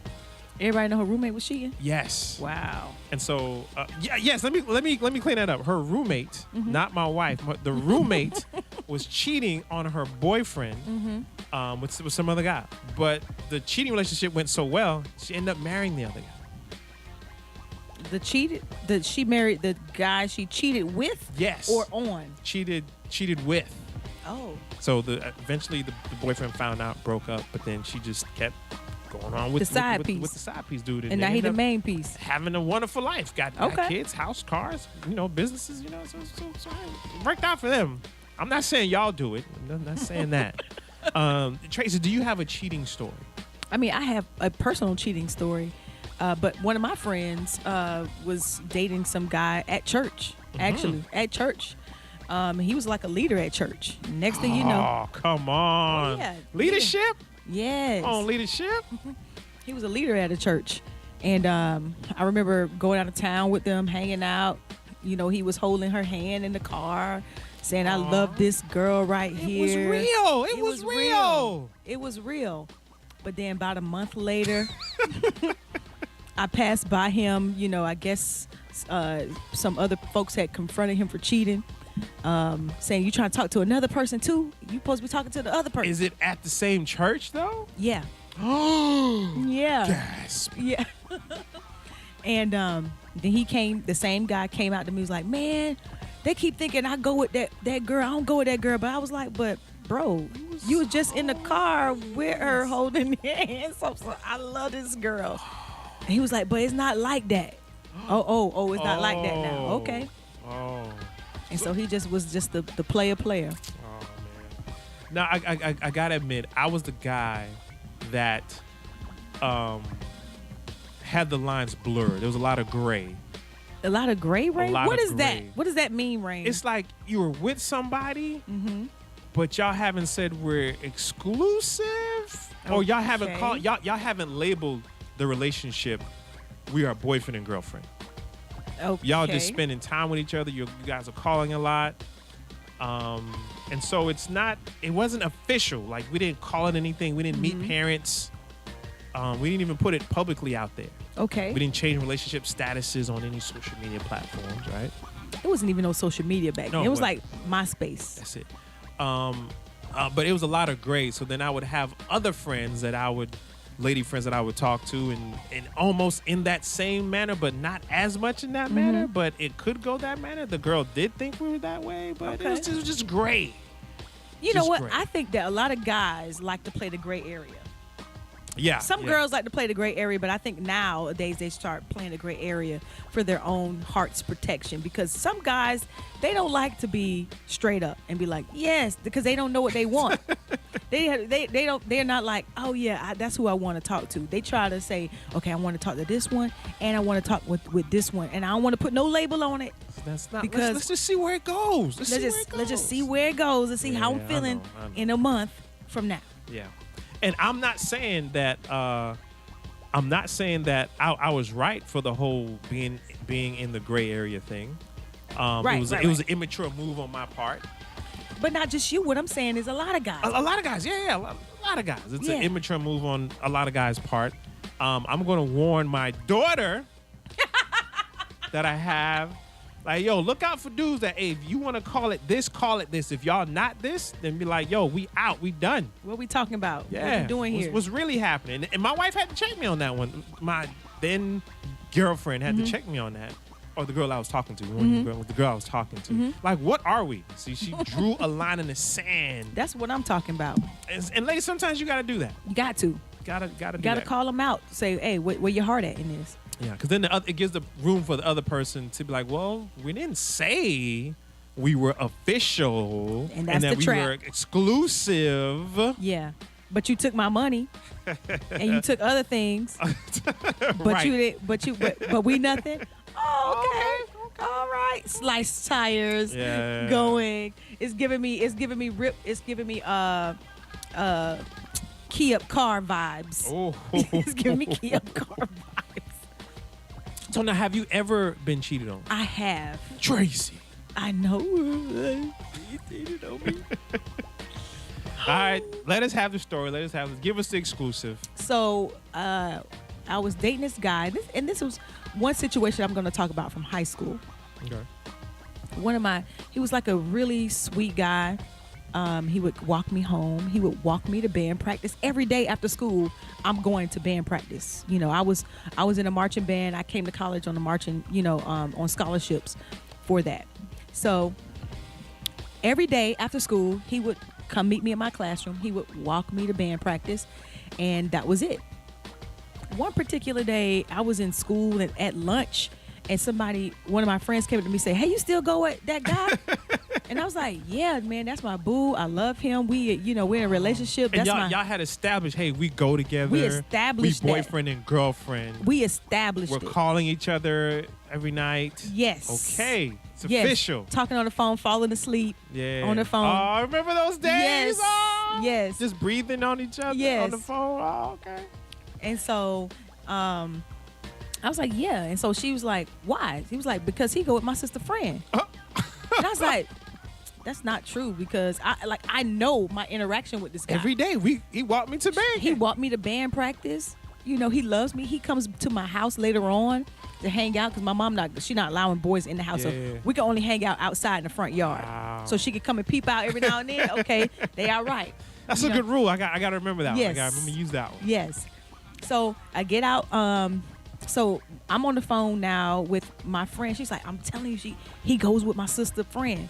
Everybody know her roommate was cheating? Yes. Wow. And so, yes. Let me clean that up. Her roommate, not my wife, but the roommate was cheating on her boyfriend with some other guy. But the cheating relationship went so well, she ended up marrying the other guy. She married the guy she cheated with? Yes. Or on? Cheated with. Oh. So eventually the boyfriend found out, broke up, but then she just kept going on with the side piece. With the side piece dude. And now he the main piece. Having a wonderful life. Got kids, house, cars, businesses, so it worked out for them. I'm not saying y'all do it. I'm not saying that. Tracy, do you have a cheating story? I mean, I have a personal cheating story. But one of my friends was dating some guy at church, actually, at church. He was like a leader at church. Next thing you know. Oh, come on. Oh, yeah. Leadership? Yes. On leadership? He was a leader at a church. And I remember going out of town with them, hanging out. You know, he was holding her hand in the car, saying, I love this girl right here. It was real. It was real. It was real. But then about a month later, I passed by him. You know, I guess some other folks had confronted him for cheating, saying, "You trying to talk to another person too? You supposed to be talking to the other person." Is it at the same church though? Yeah. Oh. Yeah. Gasp. Yeah. And then he came. The same guy came out to me. He was like, "Man, they keep thinking I go with that girl. I don't go with that girl." But I was like, "But bro, you was just in the car with her holding hands. So I love this girl." And he was like, "But it's not like that." Oh, it's not like that now. Okay. Oh. And so he just was just the player. Oh man. Now I gotta admit, I was the guy that had the lines blurred. There was a lot of gray. A lot of gray, Rain? What is that? gray. What does that mean, Rain? It's like you were with somebody, but y'all haven't said we're exclusive, or y'all haven't Okay. called y'all haven't labeled the relationship. We are boyfriend and girlfriend. Okay. Y'all just spending time with each other. You guys are calling a lot, and so it wasn't official. Like we didn't call it anything. We didn't meet parents. We didn't even put it publicly out there. Okay. We didn't change relationship statuses on any social media platforms, right? It wasn't even no social media back then. No, It was but- like MySpace. That's it. But it was a lot of gray. So then I would have other friends lady friends that I would talk to and almost in that same manner, but not as much in that manner, but it could go that manner. The girl did think we were that way, but it was just gray. You know Just what? gray. I think that a lot of guys like to play the gray area. Yeah. Some yeah. girls like to play the gray area, but I think nowadays they start playing the gray area for their own heart's protection, because some guys, they don't like to be straight up and be like, yes, because they don't know what they want. They're not like, oh yeah, that's who I want to talk to. They try to say, okay, I want to talk to this one and I want to talk with this one, and I don't want to put no label on it. That's not, because let's just see where it goes. Let's just see where it goes and see how I'm Yeah, I feeling know. in a month from now. Yeah. And I'm not saying that I was right for the whole being in the gray area thing. Right, it was an immature move on my part. But not just you. What I'm saying is a lot of guys. A lot of guys, yeah, a lot of guys. It's an Yeah. immature move on a lot of guys' part. I'm going to warn my daughter that I have. Like, yo, look out for dudes that, hey, if you want to call it this, call it this. If y'all not this, then be like, yo, we out, we done. What we talking about? Yeah. What we doing here? What's really happening? And my wife had to check me on that one. My then girlfriend had to check me on that. Or the girl I was talking to. The girl I was talking to. Like, what are we? See, she drew a line in the sand. That's what I'm talking about. And ladies, sometimes you got to do that. You got to. Gotta do Gotta that. call them out. Say, hey, where your heart at in this? Yeah, because then it gives the room for the other person to be like, well, we didn't say we were official And that's that the we trap. were exclusive. Yeah. But you took my money and you took other things. But Right. you didn't but we nothing. Oh, okay. All right. Sliced tires Yeah. going. It's giving me key up car vibes. Oh. It's giving me key up car vibes. So now, have you ever been cheated on? I have. Tracy. I know. All right, let us have the story. Give us the exclusive. So I was dating this guy, and this was one situation I'm going to talk about from high school. Okay. He was like a really sweet guy. He would walk me home. He would walk me to band practice every day after school. I'm going to band practice. You know, I was in a marching band. I came to college on the marching, on scholarships for that. So every day after school, he would come meet me in my classroom. He would walk me to band practice, and that was it. One particular day, I was in school and at lunch, and one of my friends came up to me and said, hey, you still go with that guy? And I was like, yeah, man, that's my boo. I love him. We're in a relationship. And That's y'all had established, hey, we go together. We established we that. boyfriend and girlfriend. We established We're it. calling each other every night. Yes. Okay. It's Yes. official. Talking on the phone, falling asleep Yeah. on the phone. Oh, remember those days? Yes. Oh, Yes. Just breathing on each other Yes. on the phone. Oh, okay. And so I was like, yeah. And so she was like, why? He was like, because he go with my sister friend. And I was like, that's not true, because I know my interaction with this guy. Every day he walked me to band. He walked me to band practice. you know, he loves me. He comes to my house later on to hang out because my mom she's not allowing boys in the house. Yeah. So we can only hang out outside in the front yard. Wow. So she could come and peep out every now and then. Okay, they all right. That's a good rule. I got to remember that Yes. one. I got to remember to use that one. Yes. So I get out. So I'm on the phone now with my friend. She's like, I'm telling you, he goes with my sister friend.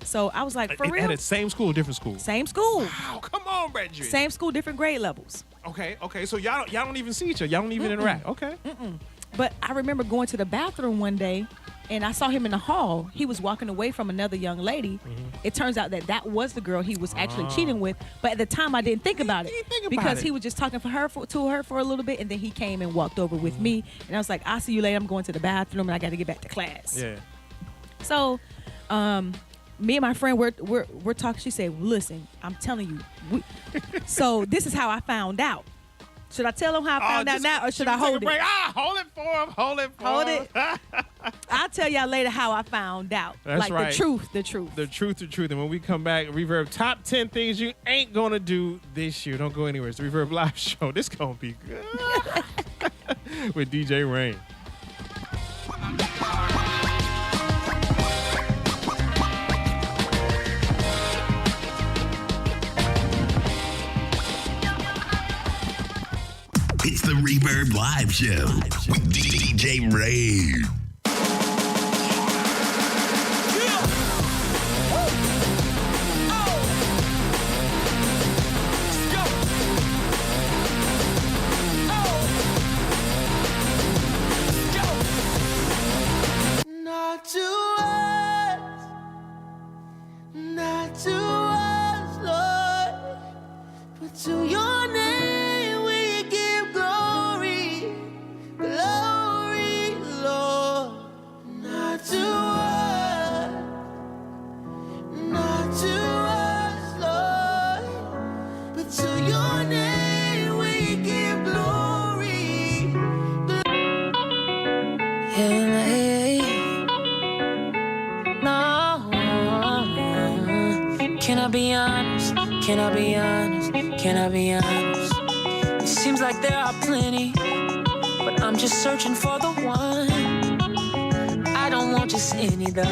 So I was like, for real? At the same school, different school? Same school. Wow, come on, Reggie. Same school, different grade levels. Okay. So y'all don't even see each other. Y'all don't even interact. Okay. But I remember going to the bathroom one day, and I saw him in the hall. He was walking away from another young lady. It turns out that was the girl he was actually cheating with. But at the time, I didn't think about it because he was just talking to her for a little bit, and then he came and walked over with me. And I was like, "I'll see you later. I'm going to the bathroom, and I got to get back to class." Yeah. So, me and my friend we're talking. She said, "Listen, I'm telling you." So this is how I found out. Should I tell him how I found out now, or should I hold it? Hold it for him. Hold it. I'll tell y'all later how I found out. That's like right. The truth. The truth. And when we come back, Reverb top 10 things you ain't gonna do this year. Don't go anywhere. It's the Reverb Live Show. This gonna be good with DJ Rain. It's the Reverb Live Show with DJ Rain. Not to us, Lord, but to your name we give glory, Lord. Not to us, Lord, but to your name we give glory. No. Can I be honest? Can I be honest? Can I be honest? It seems like there are plenty, but I'm just searching for the one. I don't want just any though.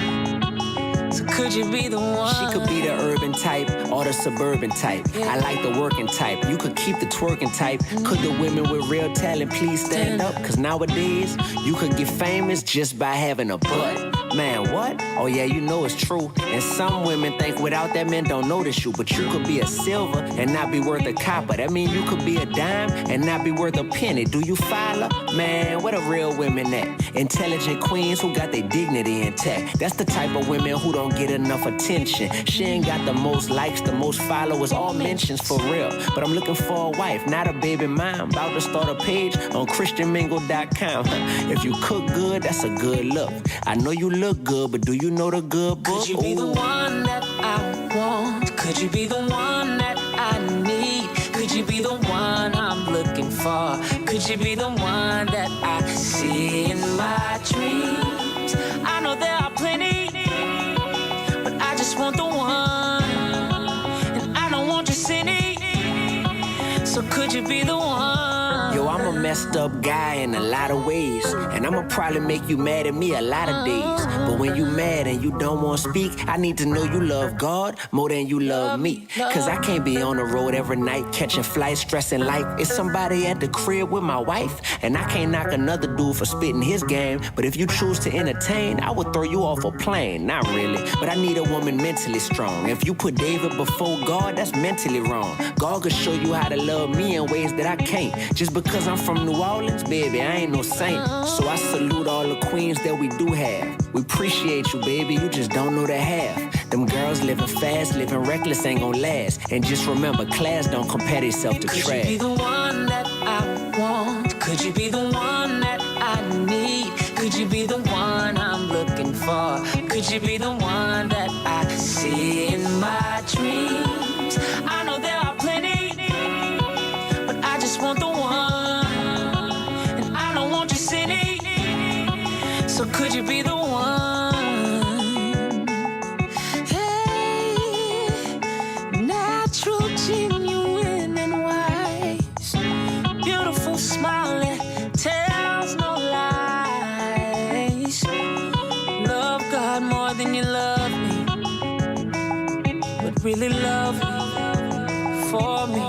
So could you be the one? She could be the urban type or the suburban type. I like the working type. You could keep the twerking type. Could the women with real talent please stand up? Cause nowadays, you could get famous just by having a butt. Man, what? Oh yeah, you know it's true. And some women think without that men don't notice you. But you could be a silver and not be worth a copper. That mean you could be a dime and not be worth a penny. Do you follow? Man, where the real women at? Intelligent queens who got their dignity intact. That's the type of women who don't get enough attention. She ain't got the most likes, the most followers, all mentions for real. But I'm looking for a wife, not a baby mom. About to start a page on christianmingle.com. If you cook good, that's a good look. I know you look good, but do you know the good book? Could you be the one that I want? Could you be the one that I need? Could you be the one I'm looking for? Could you be the one that I see in my dreams? I know there are plenty, but I just want the one, and I don't want just any. So could you be the one? Yo, I'm a messed up guy in a lot of ways, and I'ma probably make you mad at me a lot of days. But when you mad and you don't want to speak, I need to know you love God more than you love me. Cause I can't be on the road every night, catching flights, stressing like it's somebody at the crib with my wife. And I can't knock another dude for spitting his game, but if you choose to entertain, I would throw you off a plane. Not really, but I need a woman mentally strong. If you put David before God, that's mentally wrong. God could show you how to love me in ways that I can't. Just because I'm from New Orleans, baby, I ain't no saint. So I salute all the queens that we do have. We appreciate you, baby, you just don't know the half. Them girls living fast, living reckless ain't gon' last. And just remember, class don't compare themselves to trash. Could you be the one that I want? Could you be the one that I need? Could you be the one I'm looking for? Could you be the one that I see in my dreams? I know there are plenty, but I just want the one, and I don't want just any. So could you be the one? Hey, natural, genuine, and wise, beautiful smile for me.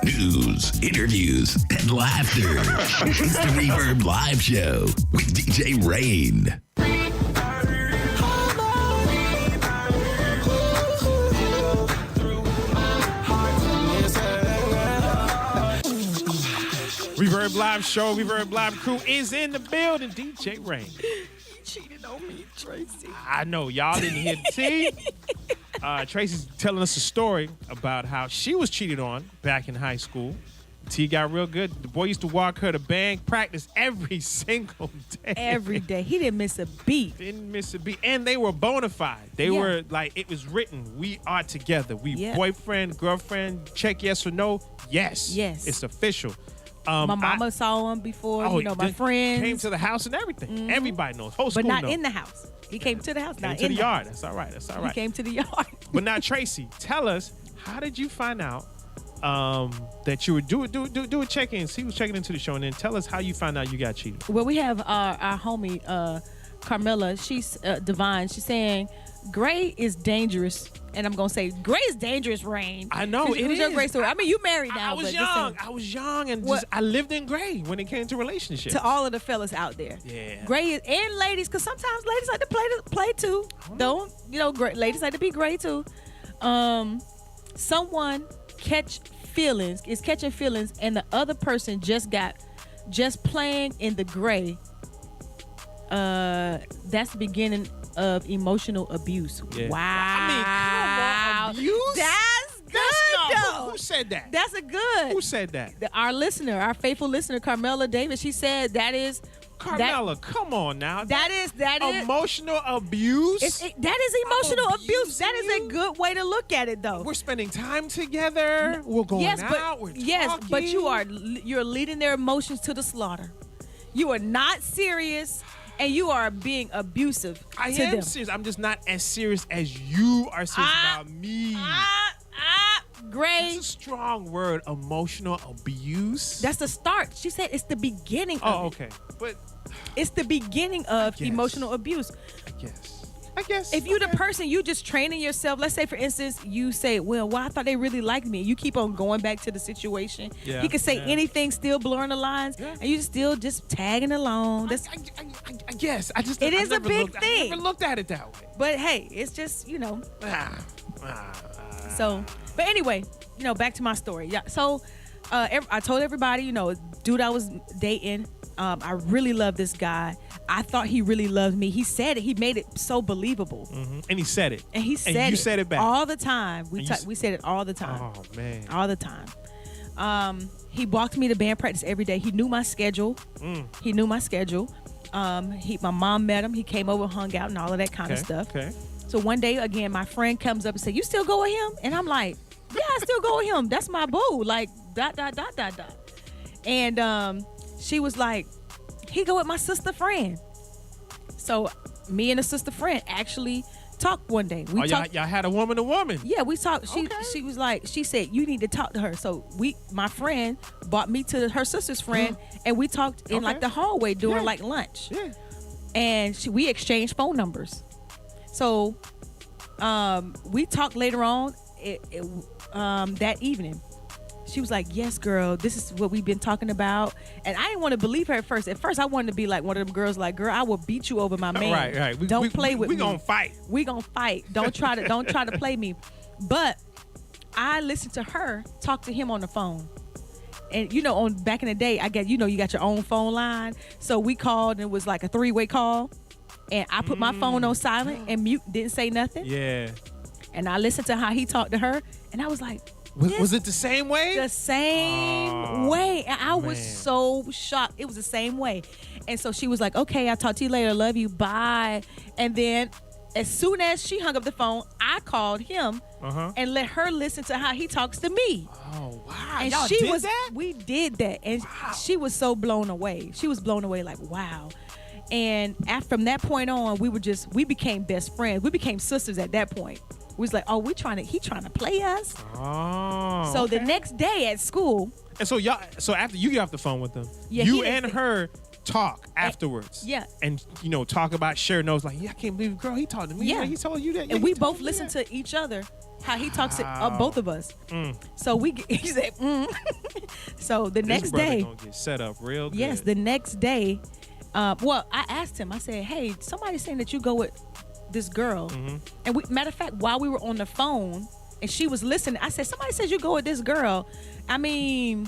News, interviews, and laughter. It's the Reverb Live Show with DJ Rain. Reverb Live Show, Reverb Live Crew is in the building. DJ Rain. You cheated on me, Tracy. I know, y'all didn't hear the tea. Tracy's telling us a story about how she was cheated on back in high school. T got real good. The boy used to walk her to band practice every single day. Every day. He didn't miss a beat. Didn't miss a beat. And they were bona fide. They were like, it was written. We are together. We boyfriend, girlfriend, check yes or no. Yes. Yes. It's official. My mama saw him before, my friends. Came to the house and everything. Mm-hmm. Everybody knows. Whole school But not knows. in the house. He came to the house, not to in the yard. That's all right. That's all right. He came to the yard. But now, Tracy, tell us, how did you find out that you were do a check-in? He was checking into the show, and then tell us how you found out you got cheated. Well, we have our homie, Carmela. She's divine. She's saying, Gray is dangerous. And I'm going to say, Gray is dangerous, Rain. I know, it Who's your is. Gray story? I mean, you married now. I was young, and I lived in Gray when it came to relationships. To all of the fellas out there. Yeah. Gray is, and ladies, because sometimes ladies like to play too. Don't, ladies like to be gray too. Someone is catching feelings, and the other person just playing in the gray. That's the beginning of emotional abuse. Yeah. Wow. I mean, come on, abuse? That's good, though. Who said that? That's a good. Who said that? Our faithful listener, Carmela Davis, she said that is... Carmela, come on now. That is emotional abuse. That is emotional abuse. That is a good way to look at it, though. We're spending time together. We're going out. We're talking. But you're leading their emotions to the slaughter. You are not serious, and you are being abusive. I to am them. serious. I'm just not as serious as you are serious about me. Gray. That's a strong word. Emotional abuse. That's the start. She said it's the beginning of it. Oh, okay. But it's the beginning of emotional abuse. I guess. If you the person, you just training yourself. Let's say, for instance, you say, well, I thought they really liked me. You keep on going back to the situation. Yeah, he could say anything, still blurring the lines, and you still just tagging along. That's, I guess. It is a big thing. I never looked at it that way. But hey, it's just, So, but anyway, back to my story. Yeah. So, I told everybody, dude I was dating, I really love this guy. I thought he really loved me. He said it. He made it so believable. Mm-hmm. And he said it. And he said and you it. said it back. All the time. We said it all the time. Oh, man. All the time. He walked me to band practice every day. He knew my schedule. He knew my schedule. My mom met him. He came over, hung out, and all of that kind of stuff. Okay. So one day, again, my friend comes up and said, you still go with him? And I'm like, yeah, I still go with him. That's my boo. Like, ... And she was like, he go with my sister friend. So me and a sister friend actually talked one day. Y'all had a woman to woman. Yeah, we talked. She was like, she said, you need to talk to her. So my friend brought me to her sister's friend, and we talked in like the hallway during like lunch. Yeah. And we exchanged phone numbers. So we talked later on that evening. She was like, yes, girl, this is what we've been talking about. And I didn't want to believe her at first. At first, I wanted to be like one of them girls like, girl, I will beat you over my man. Right. Don't play with me. We gonna fight. We gonna fight. Don't try to play me. But I listened to her talk to him on the phone. And on back in the day, I guess you got your own phone line. So we called, and it was like a 3-way call. And I put my phone on silent and mute, didn't say nothing. Yeah. And I listened to how he talked to her, and I was like, was it the same way? The same way. And I was so shocked. It was the same way. And so she was like, okay, I'll talk to you later. Love you. Bye. And then as soon as she hung up the phone, I called him and let her listen to how he talks to me. Oh, wow. And Y'all did that? We did that. And she was so blown away. She was blown away like, wow. And from that point on, we became best friends. We became sisters at that point. We was like, oh, he trying to play us. Oh. So the next day at school, And so after you get off the phone with them, Yeah, you he and didn't- her talk afterwards. Yeah. And talk about sharing notes like, yeah, I can't believe, girl, he talked to me. Yeah. Like, he told you that. Yeah, And we both listen to each other, how he talks to both of us. So he said, So the next this brother day, gonna get set up real good. yes, the next day, well, I asked him, I said, hey, somebody's saying that you go with this girl. And matter of fact, while we were on the phone and she was listening, I said, somebody says you go with this girl. I mean,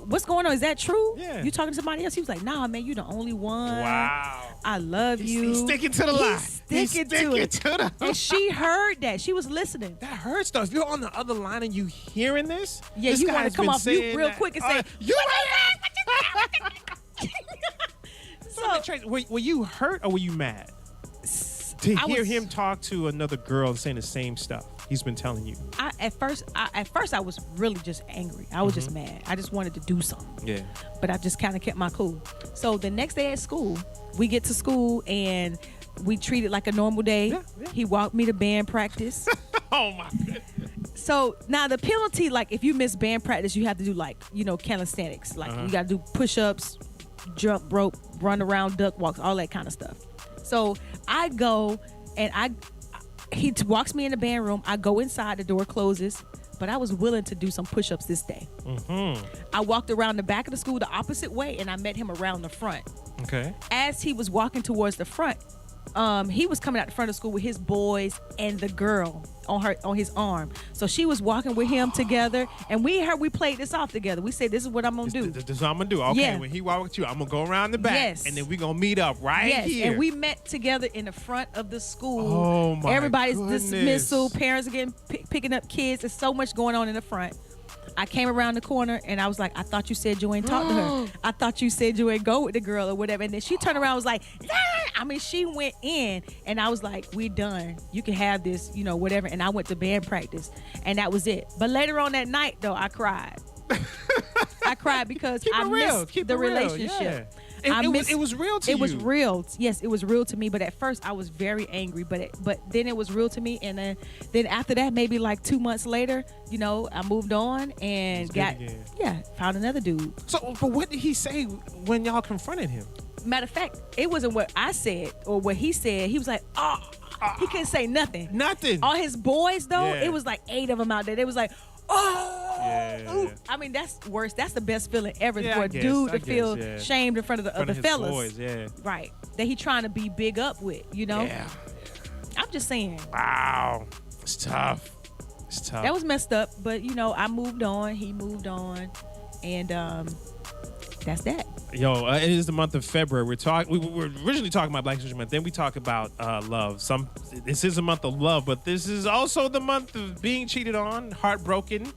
what's going on? Is that true? Yeah. You talking to somebody else? He was like, nah, man, you the only one. Wow. I love you. He's sticking to the lie. He's sticking to it. And she heard that. She was listening. That hurts though. If you're on the other line and you hearing this, Yeah, this you want guy's to come been off mute saying real that, quick and say, you were you hurt or were you mad to hear him talk to another girl and saying the same stuff he's been telling you? At first I was really just angry. I was just mad. I just wanted to do something. Yeah. But I just kind of kept my cool. So the next day at school, we get to school and we treat it like a normal day. Yeah. He walked me to band practice. Oh my goodness. So now the penalty, like if you miss band practice, you have to do like, calisthenics. Like you got to do push-ups, jump rope, run around, duck walks, all that kind of stuff. So I go and he walks me in the band room. I go inside, the door closes, but I was willing to do some push-ups this day. I walked around the back of the school the opposite way and I met him around the front. Okay. As he was walking towards the front, he was coming out the front of school with his boys and the girl on his arm. So she was walking with him together, and we played this off together. We said, "This is what I'm gonna do. This is what I'm gonna do." Okay, Yeah. when he walk with you, I'm gonna go around the back, Yes. and then we gonna meet up right here. And we met together in the front of the school. Oh, my Everybody's goodness. dismissal. Parents are getting picking up kids. There's so much going on in the front. I came around the corner and I was like, I thought you said you ain't talk to her. I thought you said you ain't go with the girl or whatever. And then she turned around and was like, nah. I mean, she went in and I was like, we done. You can have this, whatever. And I went to band practice and that was it. But later on that night, though, I cried. I cried because I missed the relationship. Yeah. It was real to you. It was real. Yes, it was real to me. But at first, I was very angry. But then it was real to me. And then after that, maybe like 2 months later, I moved on and found another dude. So, but what did he say when y'all confronted him? Matter of fact, it wasn't what I said or what he said. He was like, he couldn't say nothing. Nothing. All his boys, though, Yeah. it was like 8 of them out there. They was like, oh. Yeah. Ooh. I mean, that's worse. That's the best feeling ever Yeah, for I a guess, dude I to feel guess, shamed in front of the other his fellas. boys, yeah. Right. That he trying to be big up with, Yeah. I'm just saying. Wow. It's tough. It's tough. That was messed up, but I moved on. He moved on, and that's that. Yo, it is the month of February. We were originally talking about Black History Month. Then we talk about love. This is a month of love, but this is also the month of being cheated on, heartbroken.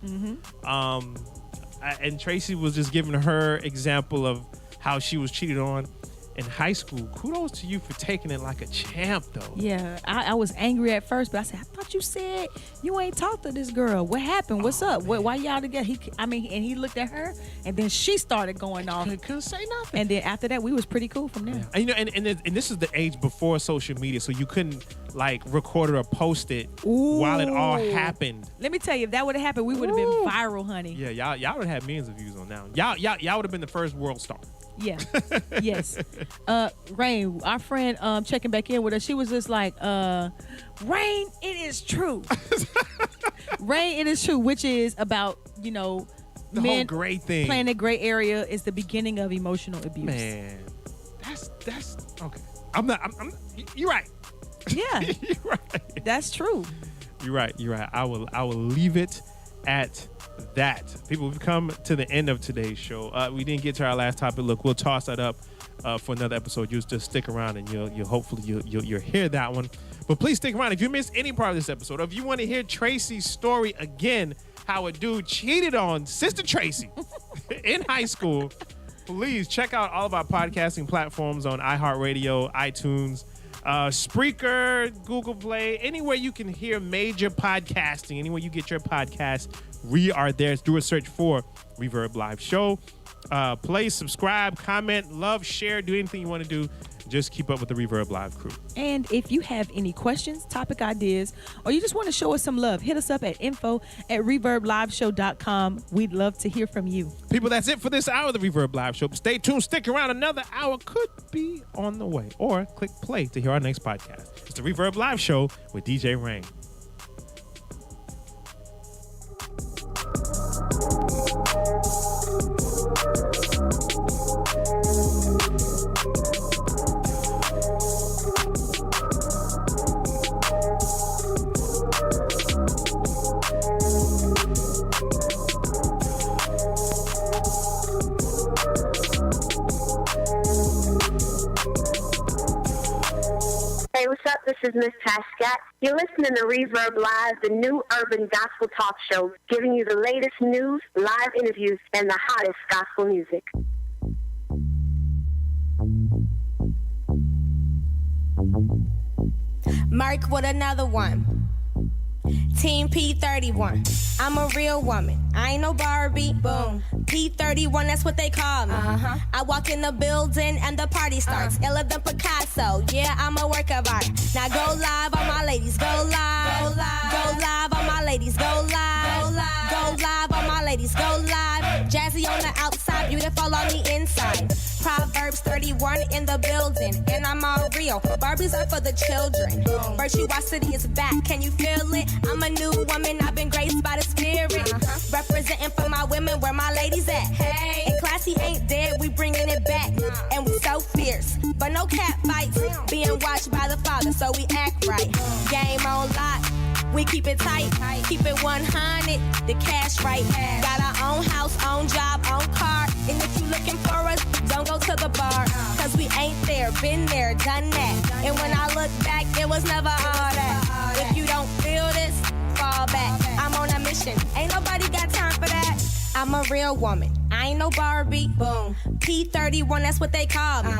And Tracy was just giving her example of how she was cheated on in high school. Kudos to you for taking it like a champ, though. Yeah, I was angry at first, but I said, I thought you said you ain't talked to this girl. What happened? What's up? Why y'all together? And he looked at her, and then she started going off. Couldn't say nothing. And then after that, we was pretty cool from there. And, and this is the age before social media, so you couldn't record it or post it while it all happened. Let me tell you, if that would have happened, we would have been viral, honey. Yeah, y'all would have millions of views on that. Y'all would have been the first world star. Yeah. Yes. Rain, our friend checking back in with us, she was just like, Rain, it is true. Rain, it is true, which is about, the men whole gray thing. Playing the gray area is the beginning of emotional abuse. Man, that's okay. I'm you're right. Yeah. You're right. That's true. You're right. I will leave it at that. People, we've come to the end of today's show. We didn't get to our last topic. Look, we'll toss that up for another episode. You'll just stick around and you'll hopefully you'll hear that one. But please stick around. If you missed any part of this episode, or if you want to hear Tracy's story again, how a dude cheated on Sister Tracy in high school, please check out all of our podcasting platforms on iHeartRadio, iTunes, Spreaker, Google Play, anywhere you can hear major podcasting, anywhere you get your podcast, we are there. Do a search for Reverb Live Show. Play, subscribe, comment, love, share, do anything you want to do. just keep up with the Reverb Live Crew. And if you have any questions, topic ideas, or you just want to show us some love, hit us up at info@reverbliveshow.com. We'd love to hear from you. People, that's it for this hour of the Reverb Live Show. Stay tuned. Stick around. Another hour could be on the way. Or click play to hear our next podcast. It's the Reverb Live Show with DJ Rain. Hey, what's up? This is Miss Pascat. You're listening to Reverb Live, the new urban gospel talk show, giving you the latest news, live interviews, and the hottest gospel music. Mark with another one. Team P31. I'm a real woman. I ain't no Barbie. Boom. P31, that's what they call me. I walk in the building and the party starts. Illa than Picasso. Yeah, I'm a work of art. Now go live on my ladies. Go live. Go live. Go live on my ladies. Go live. Go live. Go live on my ladies. Go live. Jazzy on the outside, beautiful on the inside. Proverbs 31 in the building, and I'm all real. Barbies are for the children. Virtuosity is back. Can you feel it? I'm a new woman. I've been graced by the spirit. Representing for my women, where my ladies at? Hey, and classy ain't dead. We bringing it back, and we so fierce, but no cat fights. Being watched by the Father, so we act right. Game on lock. We keep it tight, keep it 100, the cash right. Got our own house, own job, own car. And if you looking for us, don't go to the bar. Cause we ain't there, been there, done that. And when I look back, it was never all that. If you don't feel this, fall back. I'm on a mission, ain't nobody got time for that. I'm a real woman, I ain't no Barbie. Boom. P31, that's what they call me.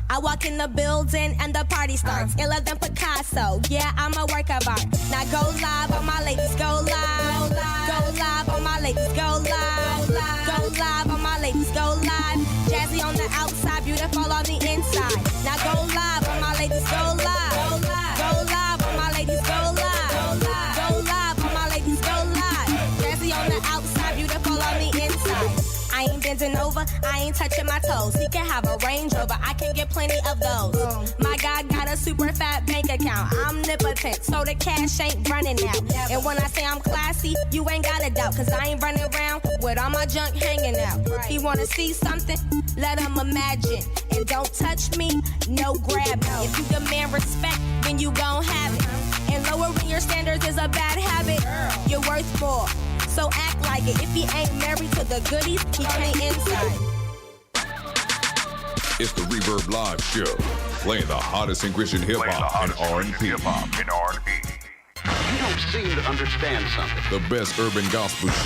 I walk in the building and the party starts. Illa than Picasso. Yeah, I'm a work of art. Now go live on my ladies. Go live. Go live on my ladies. Go live. Go live on my ladies. Go live. Jazzy on the outside, beautiful on the inside. Now go live on my ladies. Go live. Go live on my ladies. Go live. Go live on my ladies. Go live. Jazzy on the outside, beautiful on the inside. I ain't bending over, I ain't touching my toes. He can have a Range Rover, I can get plenty of those. My God got a super fat bank account. I'm omnipotent, so the cash ain't running out. And when I say I'm classy, you ain't got a doubt. Cause I ain't running around with all my junk hanging out. He wanna see something? Let him imagine. And don't touch me, no grab me. If you demand respect, then you gon' have it. And lowering your standards is a bad habit. You're worth more, so act like it. If he ain't married to the goodies, he on the inside. It's the Reverb Live Show, playing the hottest in Christian hip-hop and R&B. You don't seem to understand something. The best urban gospel